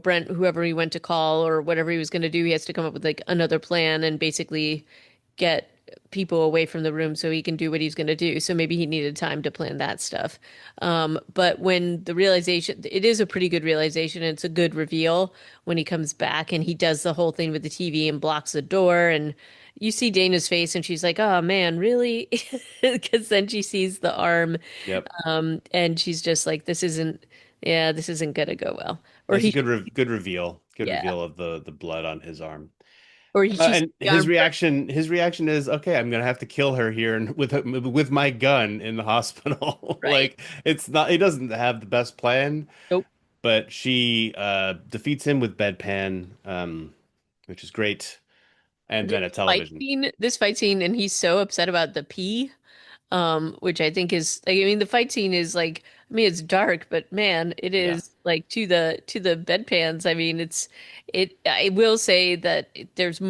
Brent, whoever he went to call or whatever he was going to do, he has to come up with like another plan and basically get people away from the room so he can do what he's going to do. So maybe he needed time to plan that stuff. But when the realization, it is a pretty good realization. And it's a good reveal when he comes back and he does the whole thing with the TV and blocks the door. And you see Dana's face and she's like, oh man, really? Because then she sees the arm, Yep. and she's just like, this isn't gonna go well. Or That's a he, good re good reveal. Good yeah. reveal of the blood on his arm. She sees And the arm first. his reaction is, okay, I'm gonna have to kill her here and with my gun in the hospital. Right. Like it's not, he doesn't have the best plan, Nope. but she defeats him with bedpan, which is great, and then a television. This fight scene, and he's so upset about the pee, which I think is like, I mean, the fight scene is like, I mean, it's dark, but man, it Yeah. is like to the bedpans. I mean, I will say that there's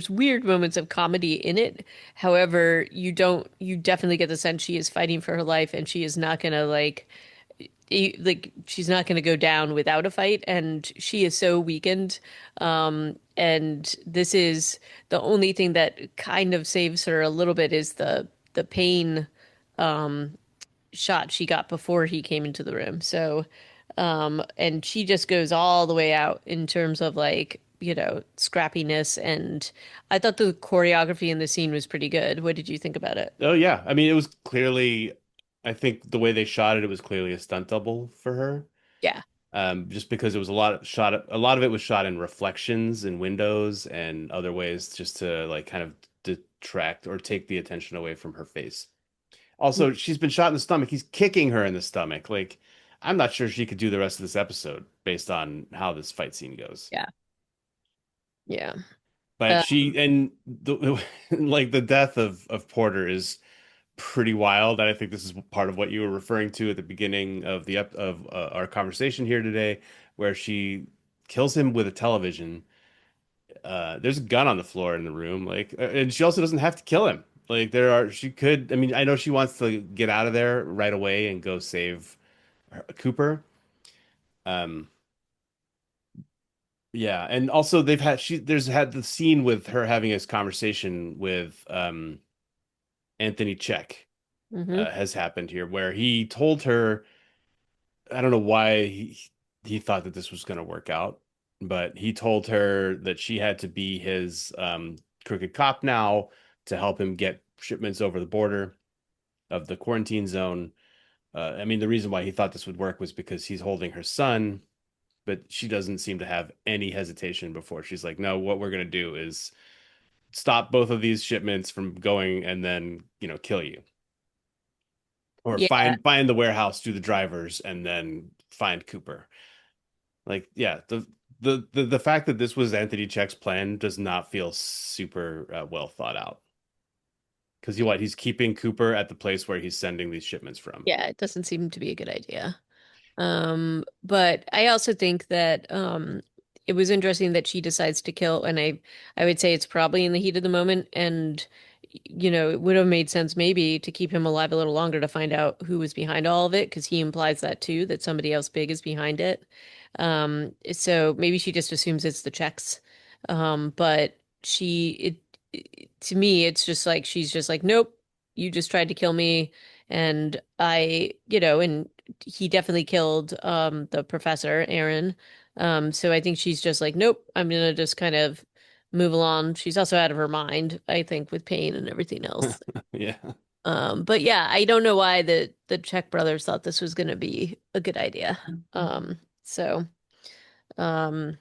weird moments of comedy in it. However, you definitely get the sense she is fighting for her life, and she is not gonna like she's not going to go down without a fight, and she is so weakened, and this is the only thing that kind of saves her a little bit is the pain shot she got before he came into the room. So and she just goes all the way out in terms of like scrappiness, and I thought the choreography in the scene was pretty good. What did you think about it? Oh yeah. I mean, it was clearly, I think the way they shot it, it was clearly a stunt double for her. Yeah. Just because it was a lot of it was shot in reflections and windows and other ways just to like kind of detract or take the attention away from her face. Also, she's been shot in the stomach. He's kicking her in the stomach. Like, I'm not sure she could do the rest of this episode based on how this fight scene goes. Yeah. Yeah. But uh, she and the like the death of Porter is pretty wild. And I think this is part of what you were referring to at the beginning of the ep of our conversation here today, where she kills him with a television. There's a gun on the floor in the room, like, and she also doesn't have to kill him. Like, she could. I mean, I know she wants to get out of there right away and go save Cooper. Um, yeah, and also there's had the scene with her having this conversation with Anthony Check mhm. has happened here, where he told her, I don't know why he thought that this was going to work out, but he told her that she had to be his crooked cop now to help him get shipments over the border of the quarantine zone. I mean, the reason why he thought this would work was because he's holding her son, but she doesn't seem to have any hesitation before. She's like, no, what we're going to do is stop both of these shipments from going and then, kill you. Or Yeah. find the warehouse, do the drivers, and then find Cooper. Like, yeah, the fact that this was Anthony Check's plan does not feel super well thought out. Because he's keeping Cooper at the place where he's sending these shipments from. Yeah, it doesn't seem to be a good idea. But I also think that it was interesting that she decides to kill, and I would say it's probably in the heat of the moment, and it would have made sense maybe to keep him alive a little longer to find out who was behind all of it, because he implies that too, that somebody else big is behind it. So maybe she just assumes it's the Czechs. But to me, it's just like she's just like, nope, you just tried to kill me, and and he definitely killed the professor, Aaron. So I think she's just like, nope, I'm gonna just kind of move along. She's also out of her mind, I think, with pain and everything else. Yeah. But yeah, I don't know why the Czech brothers thought this was gonna be a good idea. So um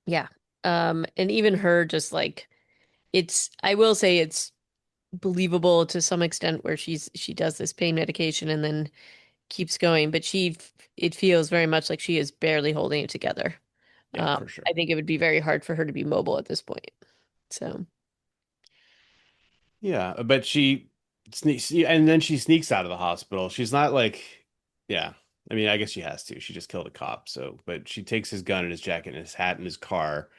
yeah. And even her just like I will say it's believable to some extent where she does this pain medication and then keeps going, but it feels very much like she is barely holding it together. Yeah, for sure. I think it would be very hard for her to be mobile at this point. So, Yeah, but she sneaks, and then she sneaks out of the hospital. She's not like, yeah. I mean, I guess she has to. She just killed a cop. So, but she takes his gun and his jacket and his hat and his car,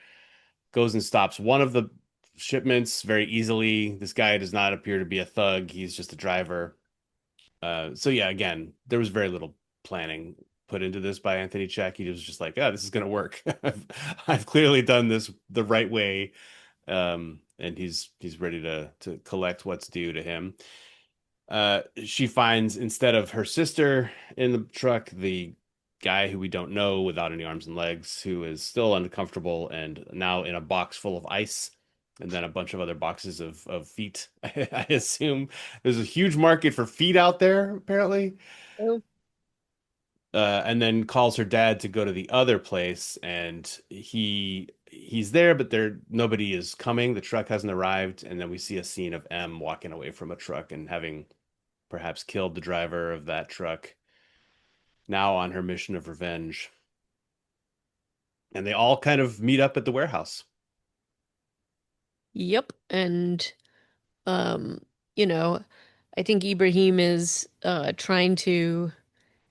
goes and stops one of the shipments very easily. This guy does not appear to be a thug. He's just a driver. So yeah, again, there was very little planning put into this by Anthony Check. He was just like, "Oh, this is gonna work. I've clearly done this the right way." And he's ready to collect what's due to him. She finds instead of her sister in the truck, the guy who we don't know without any arms and legs, who is still uncomfortable and now in a box full of ice, and then a bunch of other boxes of feet. I assume there's a huge market for feet out there, apparently. oh, And then calls her dad to go to the other place, and he's there, but nobody is coming. The truck hasn't arrived, and then we see a scene of M walking away from a truck and having perhaps killed the driver of that truck, now on her mission of revenge. And they all kind of meet up at the warehouse. yep. And um, you know, I think Ibrahim is trying to,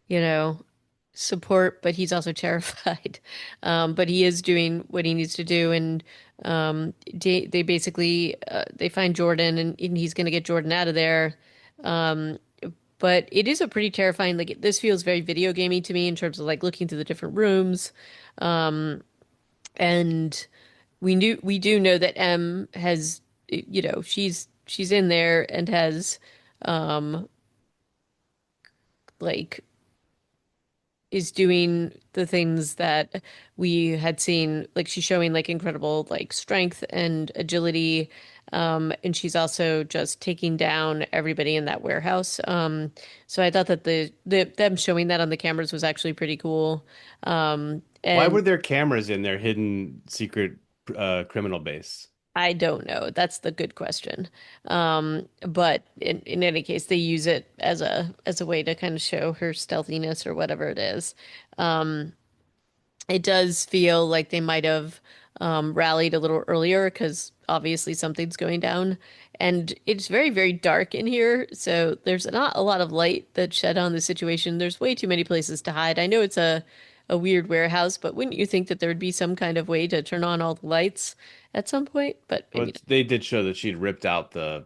you know, support, but he's also terrified. But he is doing what he needs to do, and they basically they find Jordan, and he's going to get Jordan out of there. Um, but it is a pretty terrifying. Like this feels very video gamey to me in terms of like looking through the different rooms. And we do know that M has, she's in there and has um like is doing the things that we had seen, like she's showing like incredible like strength and agility, and she's also just taking down everybody in that warehouse. So I thought that them showing that on the cameras was actually pretty cool. Why And were there cameras in their hidden secret criminal base? I don't know. That's the good question. But in any case, they use it as a way to kind of show her stealthiness or whatever it is. Um, it does feel like they might have rallied a little earlier because obviously something's going down. And it's very, very dark in here, so there's not a lot of light that's shed on the situation. There's way too many places to hide. I know it's a weird warehouse, but wouldn't you think that there would be some kind of way to turn on all the lights at some point? But maybe But they did show that she'd ripped out the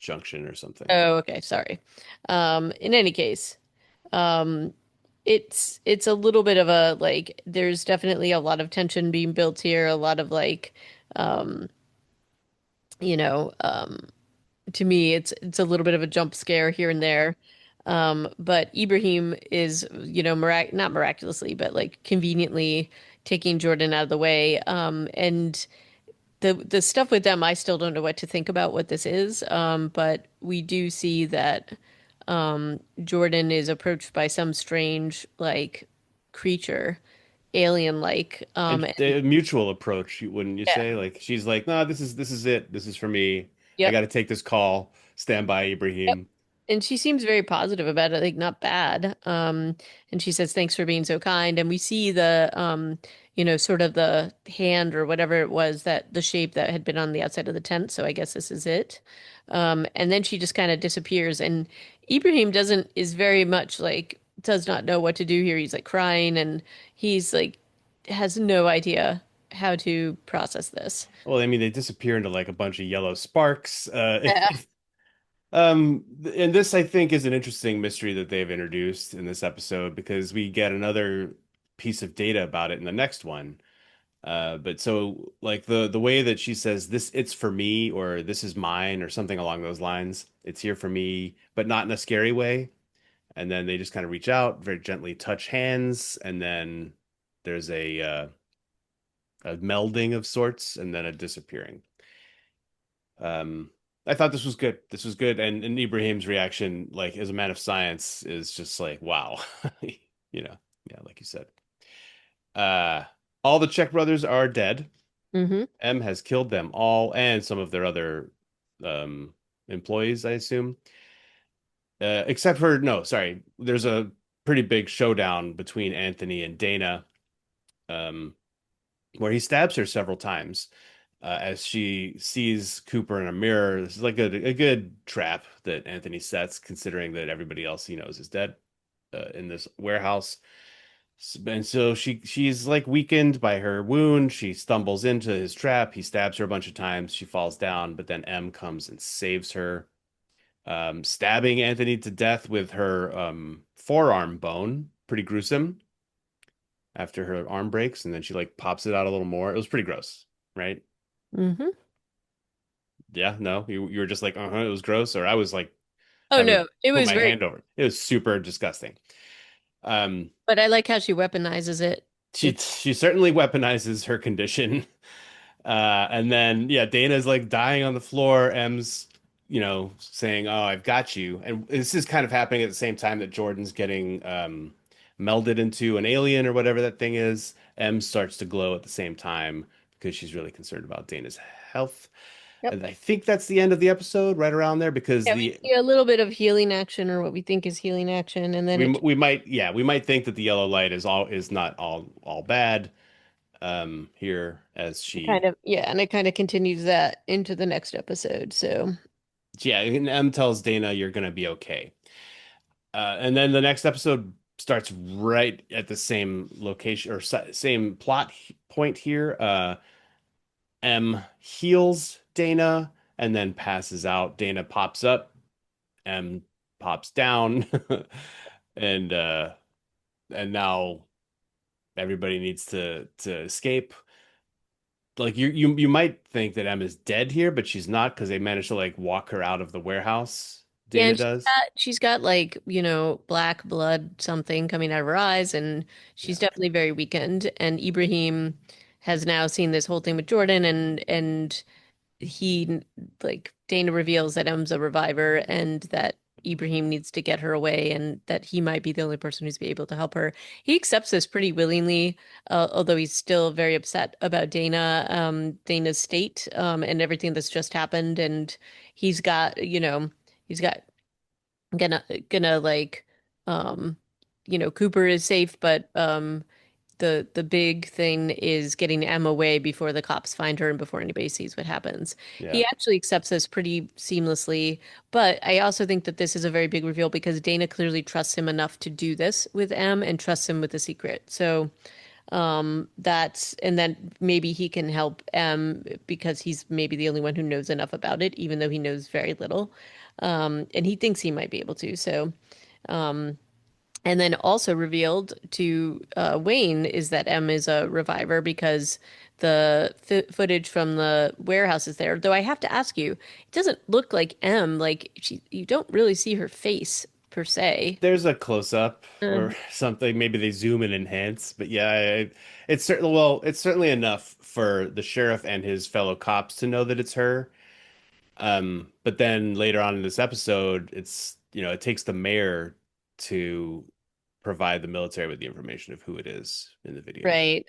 junction or something. not. Oh, okay, sorry. In any case, um, it's a little bit of a like there's definitely a lot of tension being built here, a lot of like um, you know, to me it's a little bit of a jump scare here and there. But Ibrahim is, not miraculously, but like conveniently taking Jordan out of the way. And the stuff with them, I still don't know what to think about what this is. But we do see that Jordan is approached by some strange like creature, alien like. And And a mutual approach, wouldn't you yeah, say? Like she's like, "No, this is it. This is for me. I yep. got to take this call. Stand by, Yep. Ibrahim." And she seems very positive about it, like not bad. And she says, "Thanks for being so kind." And we see the, sort of the hand or whatever it was that the shape that had been on the outside of the tent. So I guess this is it. And then she just kind of disappears. And Ibrahim is very much like, does not know what to do here. He's like crying and he's like, has no idea how to process this. Well, I mean, they disappear into like a bunch of yellow sparks. Yeah. And this I think is an interesting mystery that they've introduced in this episode because we get another piece of data about it in the next one. But so like the way that she says this, it's for me, or this is mine, or something along those lines. It's here for me, but not in a scary way. And then they just kind of reach out, very gently touch hands, and then there's a melding of sorts, and then a disappearing. Um, I thought this was good. This was good, and Ibrahim's reaction, like as a man of science, is just like wow, you know, yeah, like you said. Uh, all the Czech brothers are dead. Hmm. M has killed them all and some of their other um employees, I assume. Except for no, sorry. There's a pretty big showdown between Anthony and Dana, um, where he stabs her several times as she sees Cooper in a mirror. This is like a good trap that Anthony sets, considering that everybody else he knows is dead in this warehouse. And so she's like weakened by her wound. She stumbles into his trap. He stabs her a bunch of times. She falls down, but then M comes and saves her, stabbing Anthony to death with her forearm bone. Pretty gruesome after her arm breaks, and then she like pops it out a little more. It was pretty gross, right? Hmm. Yeah, no, you were just like, uh-huh, it was gross, or I was like Oh having to no, it put was my very, hand over it. It was super disgusting. Um, but I like how she weaponizes it. It's she certainly weaponizes her condition. And then yeah, Dana's like dying on the floor. M's, saying, "Oh, I've got you." And this is kind of happening at the same time that Jordan's getting melded into an alien or whatever that thing is. M starts to glow at the same time because she's really concerned about Dana's health. Yep. And I think that's the end of the episode, right around there, because Yeah, we see a little bit of healing action or what we think is healing action, and then it we might think that the yellow light is not all bad here as kind she of, yeah, and it kind of continues that into the next episode. So, yeah, and M tells Dana you're gonna be okay. And then the next episode starts right at the same location or same plot point here. M heals Dana and then passes out. Dana pops up, M pops down, and and now everybody needs to escape. Like you might think that M is dead here, but she's not because they managed to like walk her out of the warehouse. yeah, Dana and does. she's got like, black blood something coming out of her eyes, and she's Yeah. definitely very weakened. And Ibrahim has now seen this whole thing with Jordan, and he like Dana reveals that M's a reviver and that Ibrahim needs to get her away and that he might be the only person who's be able to help her. He accepts this pretty willingly, although he's still very upset about Dana's state, and everything that's just happened. And he's got, he's got gonna like, um, Cooper is safe, but the big thing is getting Em away before the cops find her and before anybody sees what happens. Yeah. He actually accepts this pretty seamlessly, but I also think that this is a very big reveal because Dana clearly trusts him enough to do this with Em and trusts him with the secret. So and then maybe he can help Em because he's maybe the only one who knows enough about it, even though he knows very little. And he thinks he might be able to. So and then also revealed to Wayne is that M is a reviver because the footage from the warehouse is there. Though I have to ask you, it doesn't look like M. Like you don't really see her face per se. There's a close up Uh, or something. Maybe they zoom and enhance, but yeah, it's certainly well, it's certainly enough for the sheriff and his fellow cops to know that it's her. But then later on in this episode, it takes the mayor to provide the military with the information of who it is in the video. right.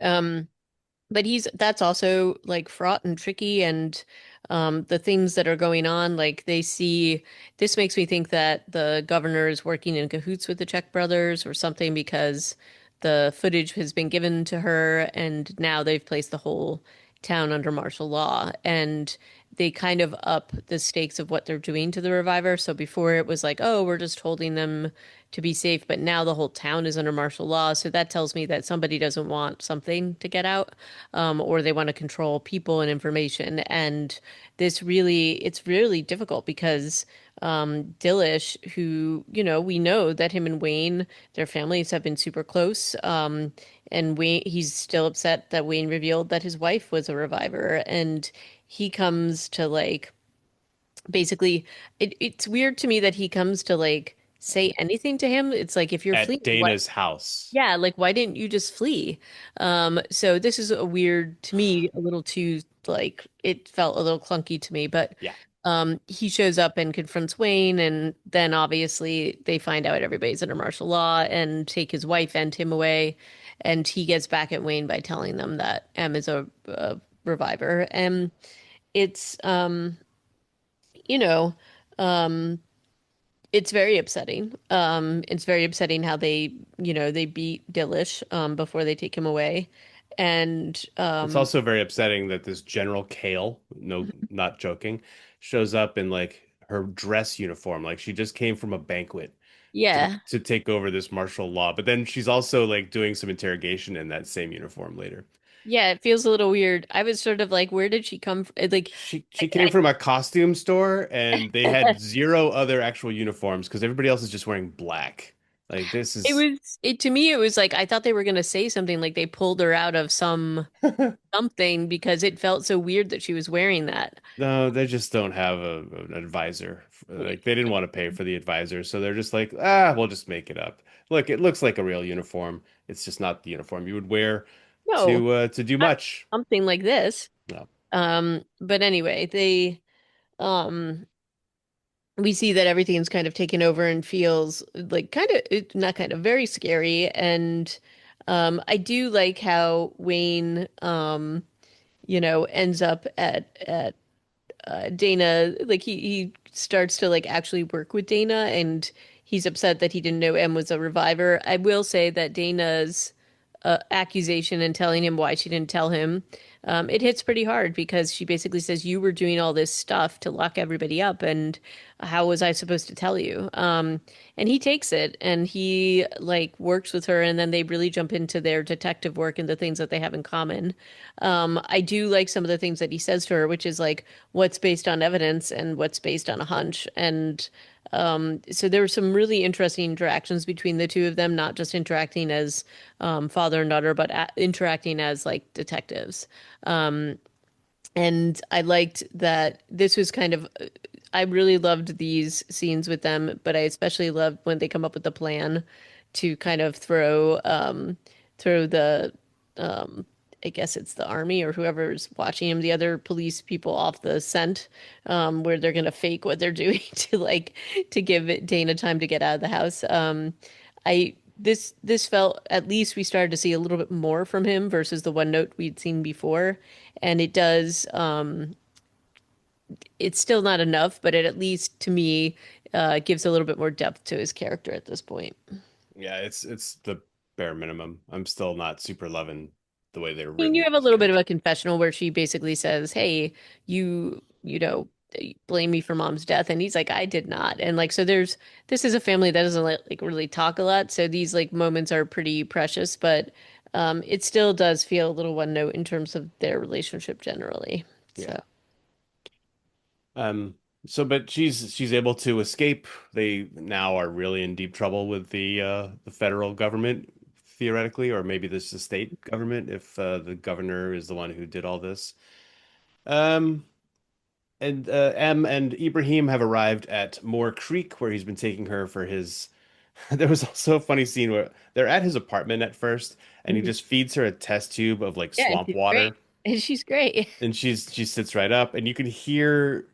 But that's also like fraught and tricky, and the things that are going on. Like they see, this makes me think that the governor is working in cahoots with the Czech brothers or something because the footage has been given to her and now they've placed the whole town under martial law. And they kind of up the stakes of what they're doing to the reviver. So before it was like, oh, we're just holding them to be safe, but now the whole town is under martial law. So that tells me that somebody doesn't want something to get out, or they want to control people and information. And it's really difficult because Dillish, who, we know that him and Wayne, their families have been super close. And Wayne, he's still upset that Wayne revealed that his wife was a reviver. And he comes to like basically it's weird to me that he comes to like say anything to him. It's like if you're At fleeing, what Dana's house. yeah, like why didn't you just flee? So this is a weird to me, a little too like it felt a little clunky to me, but Yeah. he shows up and confronts Wayne, and then obviously they find out everybody's under martial law and take his wife and him away, and he gets back at Wayne by telling them that M is a reviver, and it's you know, um, it's very upsetting. It's very upsetting how they beat Dillish before they take him away. And It's also very upsetting that this General Kale, no, not joking, shows up in like her dress uniform. Like she just came from a banquet yeah. to take over this martial law. But then she's also like doing some interrogation in that same uniform later. Yeah, it feels a little weird. I was sort of like, where did she come from? Like, She came from a costume store and they had zero other actual uniforms because everybody else is just wearing black. Like this it is was it to me, it was like I thought they were gonna say something like they pulled her out of something because it felt so weird that she was wearing that. no, they just don't have an advisor. Like they didn't want to pay for the advisor, so they're just like, ah, we'll just make it up. Look, it looks like a real uniform. It's just not the uniform you would wear No, to do not much. something like this. No. But anyway, um we see that everything's kind of taken over and feels like kind of not kind of very scary. And I do like how Wayne ends up at Dana, like he starts to like actually work with Dana, and he's upset that he didn't know M was a reviver. I will say that Dana's accusation and telling him why she didn't tell him, it hits pretty hard because she basically says, you were doing all this stuff to lock everybody up, and how was I supposed to tell you? And he takes it and he like works with her, and then they really jump into their detective work and the things that they have in common. I do like some of the things that he says to her, which is like what's based on evidence and what's based on a hunch. And so there were some really interesting interactions between the two of them, not just interacting as father and daughter, but interacting as like detectives. And I liked that this was kind of, I really loved these scenes with them, but I especially loved when they come up with the plan to kind of throw the, um, I guess it's the army or whoever's watching him, the other police people off the scent, where they're gonna fake what they're doing to like to give Dana time to get out of the house. This felt at least we started to see a little bit more from him versus the one note we'd seen before, and it does. It's still not enough, but it at least to me gives a little bit more depth to his character at this point. Yeah, it's the bare minimum. I'm still not super loving the way they're I mean, you written have a his little bit of character. a confessional where she basically says, "Hey, you blame me for mom's death," and he's like, "I did not." And like, so this is a family that doesn't like really talk a lot, so these like moments are pretty precious, but it still does feel a little one note in terms of their relationship generally. Yeah. So. Um, so but she's able to escape. They now are really in deep trouble with the federal government, theoretically, or maybe this is the state government if the governor is the one who did all this. Um, and M and Ibrahim have arrived at Moore Creek, where he's been taking her for his. There was also a funny scene where they're at his apartment at first, and he Mhm. just feeds her a test tube of like Yeah, swamp she's great. water. And she's great. And she sits right up, and you can hear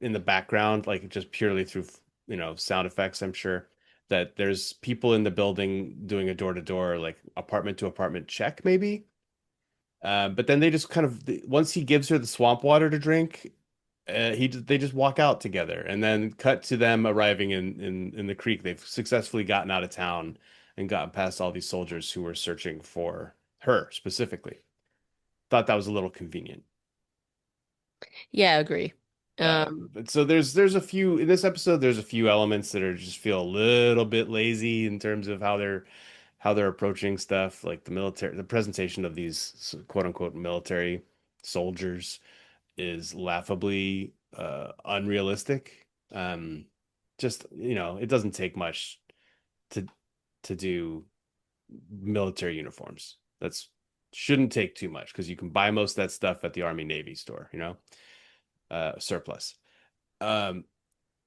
in the background, like just purely through sound effects, I'm sure that there's people in the building doing a door to door, like apartment to apartment check, maybe. But then they just kind of once he gives her the swamp water to drink, they just walk out together, and then cut to them arriving in the creek. They've successfully gotten out of town and gotten past all these soldiers who were searching for her specifically. Thought that was a little convenient. Yeah, I agree. Um, But so there's a few in this episode. There's a few elements that are just feel a little bit lazy in terms of how they're approaching stuff, like the presentation of these quote unquote military soldiers is laughably unrealistic. Just, it doesn't take much to do military uniforms. That's shouldn't take too much because you can buy most of that stuff at the Army Navy store, surplus. Um,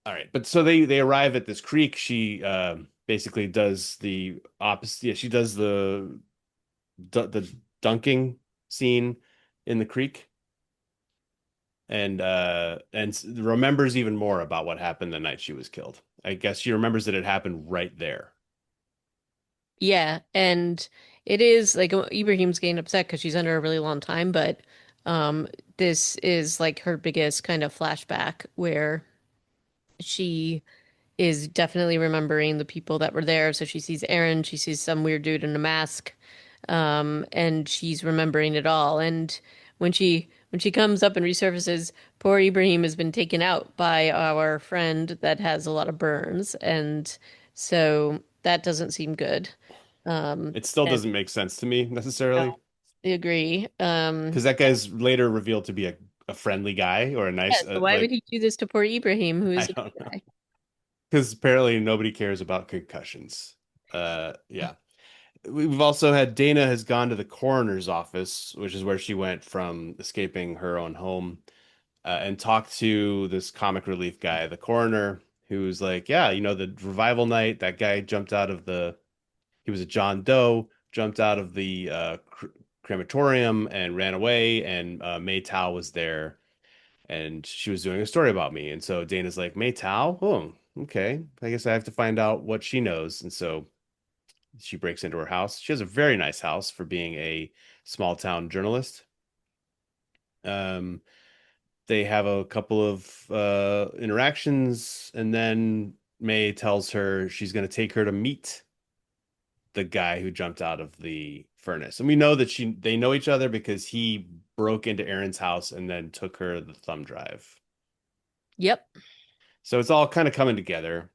all right, but so they arrive at this creek. She basically does the opposite. Yeah, she does the dunking scene in the creek and remembers even more about what happened the night she was killed. I guess she remembers that it happened right there. yeah, and it is like Ibrahim's getting upset because she's under a really long time, but um, this is like her biggest kind of flashback where she is definitely remembering the people that were there. So she sees Aaron, she sees some weird dude in a mask, and she's remembering it all. And when she comes up and resurfaces, poor Ibrahim has been taken out by our friend that has a lot of burns, and so that doesn't seem good. It still And doesn't make sense to me necessarily I agree. because that guy's later revealed to be a friendly guy or a Yeah, nice so why would like he do this to poor Ibrahim, who I is a good don't know guy? because apparently nobody cares about concussions. Yeah. We've also had Dana has gone to the coroner's office, which is where she went from escaping her own home, and talked to this comic relief guy, the coroner, who's like, yeah, the revival night, that guy jumped out of he was a John Doe, jumped out of the crematorium and ran away, and May Tao was there, and she was doing a story about me. And so Dana's like, May Tao? Oh, okay. I guess I have to find out what she knows. And so she breaks into her house. She has a very nice house for being a small town journalist. Um, they have a couple of interactions, and then May tells her she's going to take her to meet the guy who jumped out of the furnace. And we know that they know each other because he broke into Erin's house and then took her the thumb drive. Yep. So it's all kind of coming together.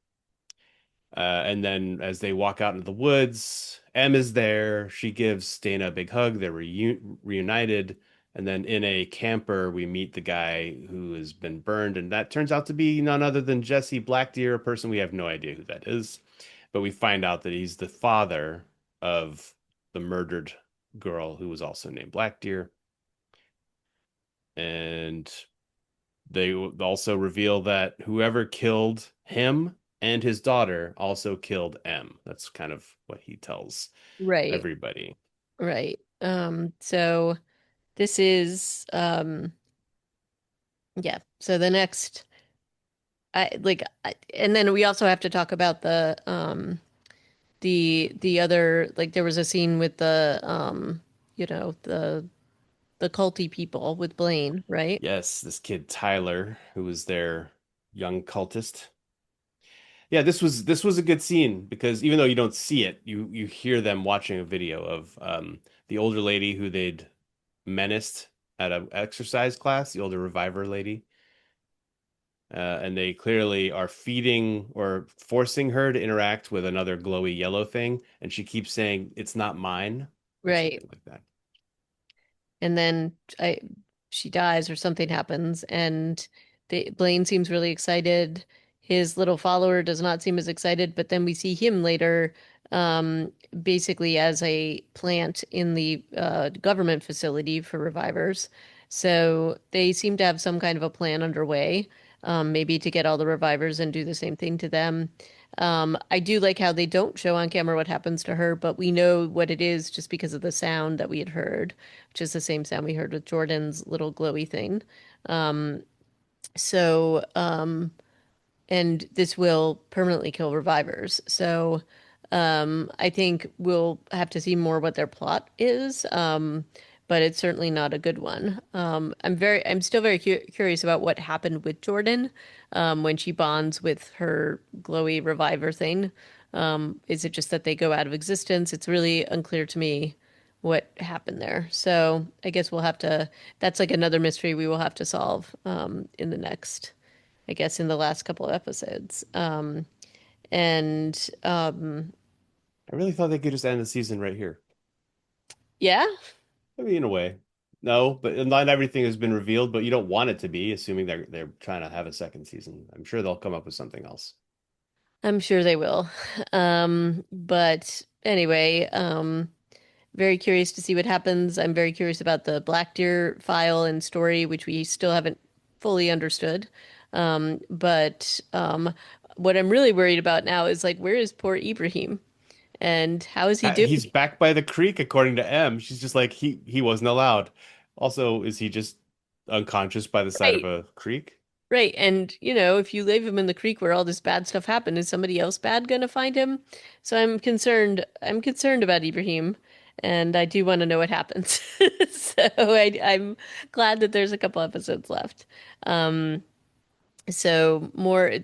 And then as they walk out into the woods, Em is there. She gives Dana a big hug. They're reunited. And then in a camper, we meet the guy who has been burned. And that turns out to be none other than Jesse Blackdeer, a person we have no idea who that is. But we find out that he's the father of the murdered girl who was also named Blackdeer. And they also reveal that whoever killed him and his daughter also killed M. That's kind of what he tells Right. everybody. Right. So this is yeah. So the next and then we also have to talk about the other like there was a scene with the culty people with Blaine, right? Yes, this kid Tyler, who was their young cultist. Yeah, this was a good scene because even though you don't see it, you hear them watching a video of the older lady who they'd menaced at an exercise class, the older reviver lady. And they clearly are feeding or forcing her to interact with another glowy yellow thing, and she keeps saying, "It's not mine," or Right. something like that. And then she dies or something happens, and Blaine seems really excited. His little follower does not seem as excited, but then we see him later, um, basically as a plant in the government facility for revivers. So they seem to have some kind of a plan underway, maybe to get all the revivers and do the same thing to them. I do like how they don't show on camera what happens to her, but we know what it is just because of the sound that we had heard, which is the same sound we heard with Jordan's little glowy thing. So, and this will permanently kill revivers. So, I think we'll have to see more what their plot is. but it's certainly not a good one. I'm still very curious about what happened with Jordan, when she bonds with her glowy reviver thing. Is it just that they go out of existence? It's really unclear to me what happened there. So I guess that's like another mystery we will have to solve, in the next, I guess, in the last couple of episodes. And I really thought they could just end the season right here. yeah, I mean, in a way. No, but not everything has been revealed, but you don't want it to be, assuming they're trying to have a second season. I'm sure they'll come up with something else. I'm sure they will. But anyway, very curious to see what happens. I'm very curious about the Black Deer file and story, which we still haven't fully understood. But what I'm really worried about now is like, where is poor Ibrahim and how is he He's doing? back by the creek, according to M. She's just like he wasn't allowed. Also, is he just unconscious by the side of Right, a creek? right. And if you leave him in the creek where all this bad stuff happened, is somebody else bad gonna find him? So I'm concerned. I'm concerned about Ibrahim, and I do want to know what happens. So I'm glad that there's a couple episodes left. Um, So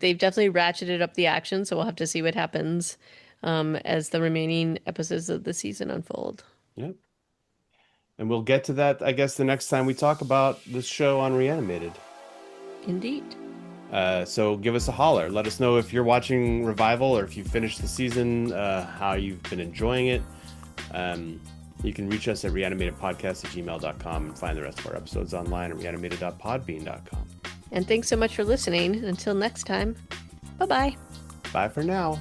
they've definitely ratcheted up the action, so we'll have to see what happens, as the remaining episodes of the season unfold. Yep. And we'll get to that, I guess, the next time we talk about this show on Reanimated. Indeed. So give us a holler. Let us know if you're watching Revival or if you finished the season, how you've been enjoying it. Um, you can reach us at reanimatedpodcast@gmail.com and find the rest of our episodes online at reanimated.podbean.com. And thanks so much for listening. Until next time, bye bye. Bye for now.